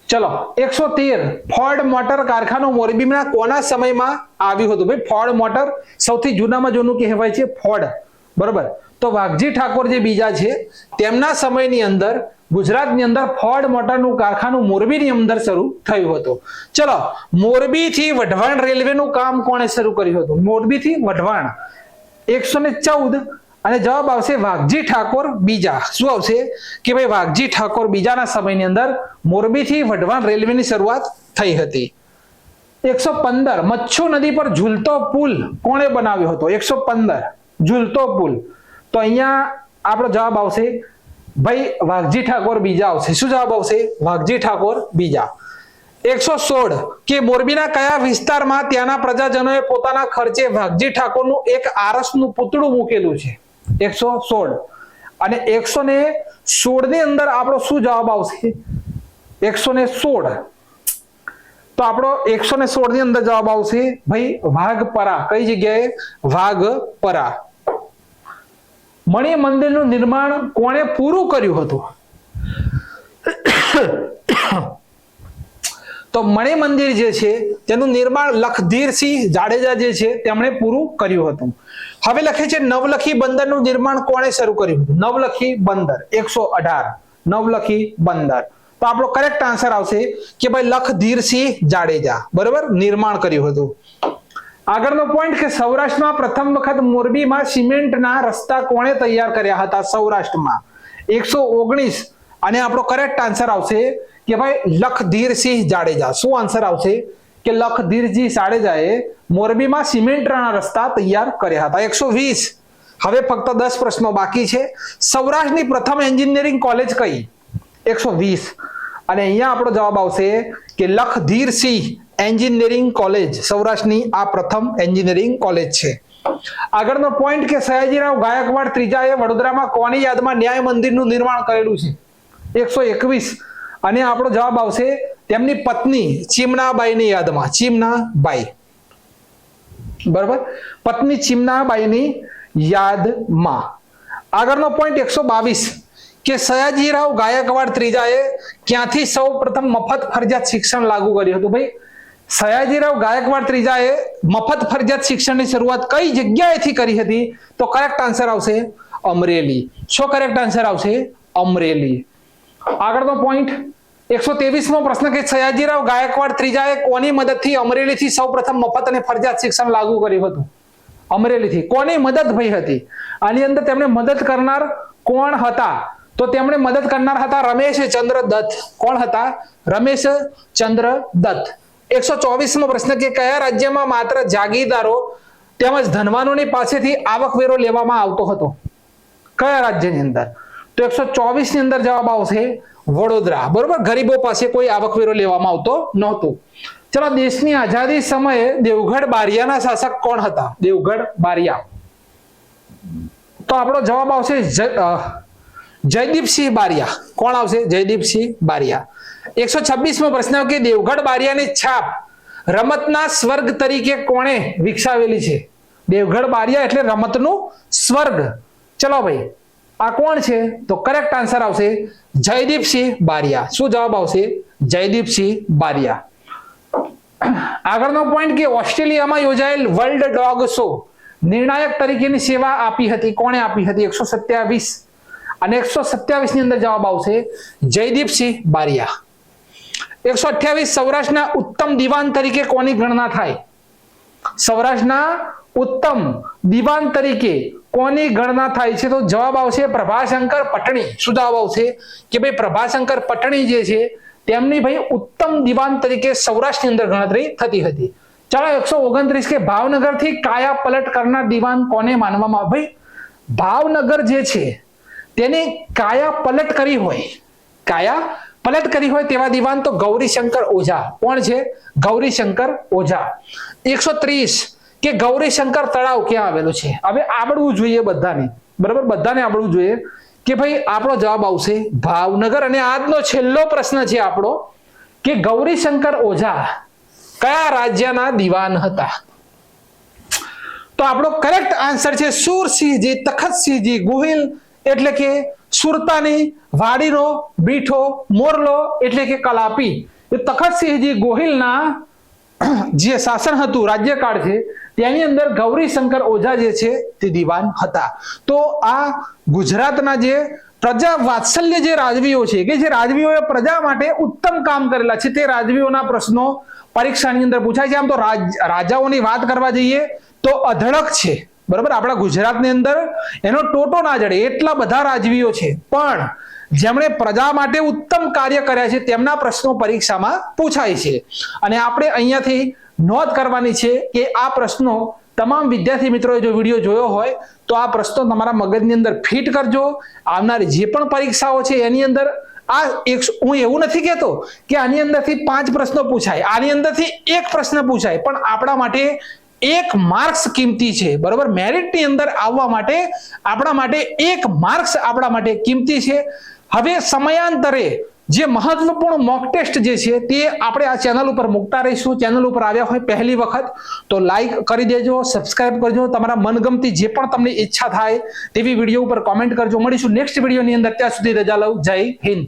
ચલો 113 ફોર્ડ મોટર કારખાનું મોરબીના કોના સમયમાં આવ્યું હતું? ભાઈ ફોર્ડ મોટર સૌથી જૂનામાં જૂનું કહેવાય છે ફોર્ડ. બરોબર, તો વાઘજી ઠાકોર જે બીજા છે તેમના સમયની અંદર ગુજરાતની અંદર ફોર્ડ મોટરનું કારખાનું મોરબીની અંદર શરૂ થયું હતું. ચલો મોરબીથી વઢવાણ રેલવેનું કામ કોણે શરૂ કર્યું હતું? મોરબીથી વઢવાણ. 114 અને જવાબ આવશે વાઘજી ઠાકોર બીજા. શું આવશે? કે ભાઈ વાઘજી ઠાકોર બીજાના સમયની અંદર મોરબીથી વઢવાણ રેલવેની શરૂઆત થઈ હતી. 115 મચ્છુ નદી પર ઝૂલતો પુલ કોણે બનાવ્યો હતો? 115 ઝૂલતો પુલ. તો અહીંયા આપણો જવાબ આવશે ભાઈ વાઘજી ઠાકોર બીજા આવશે. શું જવાબ આવશે? વાઘજી ઠાકોર બીજા. 116 કે મોરબીના કયા વિસ્તારમાં ત્યાંના પ્રજાજનોએ પોતાના ખર્ચે વાઘજી ઠાકોરનું એક આરસનું પૂતળું મૂકેલું છે? 116. અને 116 ની અંદર આપણો શું જવાબ આવશે? 116. તો આપણો 116 ની અંદર જવાબ આવશે ભાઈ વાઘપરા. કઈ જગ્યાએ? વાઘપરા. મણિ મંદિરનું નિર્માણ કોણે પૂરું કર્યું હતું? તો મણિ મંદિર જે છે તેનું નિર્માણ લખધીરસિંહ જાડેજા જે છે તેમણે પૂરું કર્યું હતું. હવે લખે છે નવલખી બંદરનું નિર્માણ કોણે શરૂ કર્યું હતું? નવલખી બંદર. 118 નવલખી બંદર. તો આપણો કરેક્ટ આન્સર આવશે કે ભાઈ લખધીરસિંહ જાડેજા. બરોબર, નિર્માણ કર્યું હતું. આગળનો પોઈન્ટ કે સૌરાષ્ટ્રમાં પ્રથમ વખત મોરબીમાં સિમેન્ટના રસ્તા કોણે તૈયાર કર્યા હતા? સૌરાષ્ટ્રમાં. 119 અને આપણો કરેક્ટ આન્સર આવશે કે ભાઈ લખધીરસિંહ જાડેજા. શું આન્સર આવશે? કે લખધીરજી જાડેજાએ મોરબીમાં સિમેન્ટના રસ્તા તૈયાર કર્યા હતા. 120 હવે ફક્ત 10 પ્રશ્નો બાકી છે. સૌરાષ્ટ્રની પ્રથમ એન્જિનિયરિંગ કોલેજ કઈ? 120 અને અહીંયા આપણો જવાબ આવશે કે લખધીરસિંહ એન્જિનિયરિંગ કોલેજ. સૌરાષ્ટ્રની આ પ્રથમ એન્જિનિયરિંગ કોલેજ છે. આગળનો પોઈન્ટ કે સયાજીરાવ ગાયકવાડ ત્રીજાએ વડોદરામાં કોની યાદમાં ન્યાય મંદિરનું નિર્માણ કરેલું છે? 121 અને આપણો જવાબ આવશે તેમની પત્ની ચીમનાબાઈની યાદમાં. ચીમનાબાઈ. બરાબર, પત્ની ચીમનાબાઈની યાદમાં. આગળનો પોઈન્ટ 122 કે સયાજીરાવ ગાયકવાડ ત્રીજાએ ક્યાંથી સૌ પ્રથમ મફત ફરજિયાત શિક્ષણ લાગુ કર્યું હતું? ભાઈ સયાજીરાવ ગાયકવાડ ત્રીજાએ મફત ફરજિયાત શિક્ષણની શરૂઆત કઈ જગ્યાએથી કરી હતી? તો કરેક્ટ આન્સર આવશે અમરેલી. શું કરેક્ટ આન્સર આવશે? અમરેલી. આગળનો પોઈન્ટ 123મો પ્રશ્ન કે સયાજીરાવ ગાયકવાડ ત્રીજાએ કોની મદદથી અમરેલીથી સૌપ્રથમ મફત અને ફરજિયાત શિક્ષણ લાગુ કર્યું હતું? અમરેલીથી કોની મદદ ભાઈ હતી? આની અંદર તેમણે મદદ કરનાર કોણ હતા? તો તેમણે મદદ કરનાર હતા રમેશચંદ્ર દત્ત. કોણ હતા? રમેશચંદ્ર દત્ત. 124મો પ્રશ્ન કે કયા રાજ્યમાં માત્ર જાગીરદારો તેમજ ધનવાનોની પાસેથી આવકવેરો લેવામાં આવતો હતો? કયા રાજ્યની અંદર? તો 124 ની અંદર જવાબ આવશે વડોદરા. બરોબર, ગરીબો પાસે કોઈ આવકવેરો લેવામાં આવતો નહોતો. ચલો, દેશની આઝાદી સમયે દેવગઢ બારિયાના શાસક કોણ હતા? દેવગઢ બારિયા. તો આપણો જવાબ આવશે જયદીપસિંહ બારિયા. કોણ આવશે? જયદીપસિંહ બારિયા. 126મો પ્રશ્ન કે દેવગઢ બારિયાની છાપ રમતના સ્વર્ગ તરીકે કોણે વિકસાવેલી છે? દેવગઢ બારિયા એટલે રમતનું સ્વર્ગ. ચલો ભાઈ, આ કોણ છે? તો કરેક્ટ આન્સર આવશે જયદીપસિંહ બારિયા. શું જવાબ આવશે? જયદીપસિંહ બારિયા. આગળનો પોઈન્ટ કે ઓસ્ટ્રેલિયામાં યોજાયેલ વર્લ્ડ ડોગ શો નિર્ણાયક તરીકેની સેવા આપી હતી. કોણે આપી હતી? 127. અને 127 ની અંદર જવાબ આવશે જયદીપસિંહ બારિયા. 128 સૌરાષ્ટ્રના ઉત્તમ દિવાન તરીકે કોની ગણના થાય? સૌરાષ્ટ્રના ઉત્તમ દિવાન તરીકે કોની ગણના થાય છે? તો જવાબ આવશે પ્રભાશંકર પટણી. શું જવાબ આવશે? કે ભાઈ પ્રભાશંકર પટણી જે છે તેમની ભાઈ ઉત્તમ દિવાન તરીકે સૌરાષ્ટ્રની અંદર ગણતરી થતી હતી. ચાલો, 129 કે ભાવનગરથી કાયા પલટ કરનાર દિવાન કોને માનવામાં આવે? ભાઈ ભાવનગર જે છે તેની કાયા પલટ કરી હોય તેવા દિવાન તો ગૌરીશંકર ઓઝા. કોણ છે? ગૌરીશંકર ઓઝા. 130 કે ગૌરીશંકર તળાવ ક્યાં આવેલું છે? હવે આવડવું જોઈએ બધાને. બરાબર, બધાને આવડવું જોઈએ કે ભાઈ આપણો જવાબ આવશે ભાવનગર. અને આજનો છેલ્લો પ્રશ્ન છે આપણો કે ગૌરીશંકર ઓઝા કયા રાજ્યના દિવાન હતા? તો આપણો કરેક્ટ આન્સર છે સુરસિંહજી તખતસિંહજી ગોહિલ, એટલે કે સુરતાની, વાડીનો, બીઠો, મોરલો એટલે કે કલાપી. એ તખતસિંહજી ગોહિલના જે શાસન હતું, રાજ્યકાળ છે, તેની અંદર ગૌરીશંકર ઓઝા જે છે તે દિવાન હતા. તો આ ગુજરાતના જે પ્રજા વાત્સલ્ય જે રાજવીઓ છે કે જે રાજવીઓએ પ્રજા માટે ઉત્તમ કામ કરેલા છે તે રાજવીઓના પ્રશ્નો પરીક્ષાની અંદર પૂછાય છે. આમ તો રાજાઓની વાત કરવા જઈએ તો અઢળક છે. બરાબર, આપણા ગુજરાતની અંદર એનો ટોટો ના જડે એટલા બધા રાજવીઓ છે, પણ જેમણે પ્રજા માટે ઉત્તમ કાર્ય કર્યા છે તેમના પ્રશ્નો પરીક્ષામાં પૂછાય છે. અને આપણે અહીંયાથી નોંધ કરવાની છે કે આ પ્રશ્નો તમામ વિદ્યાર્થી મિત્રોએ જો વિડીયો જોયો હોય તો આ પ્રશ્નો તમારા મગજની અંદર ફિટ કરજો. આવનારી જે પણ પરીક્ષાઓ છે એની અંદર હું એવું નથી કહેતો કે આની અંદરથી 5 પ્રશ્નો પૂછાય, આની અંદરથી 1 પ્રશ્ન પૂછાય, પણ આપણા માટે 1 માર્ક્સ કિંમતી છે. બરોબર, મેરિટની અંદર આવવા માટે આપણા માટે 1 માર્ક્સ આપણા માટે કિંમતી છે. હવે સમયાંતરે જે મહત્વપૂર્ણ મોક ટેસ્ટ જે છે તે આપણે આ ચેનલ ઉપર મૂકતા રહીશું. ચેનલ ઉપર આવ્યા હોય પહેલી વખત તો લાઈક કરી દેજો, સબસ્ક્રાઇબ કરજો, તમારા મનગમતી જે પણ તમને ઈચ્છા થાય તેવી વિડીયો ઉપર કોમેન્ટ કરજો. મળીશું નેક્સ્ટ વિડીયોની અંદર. ત્યાં સુધી રજા લઉં. જય હિન્દ.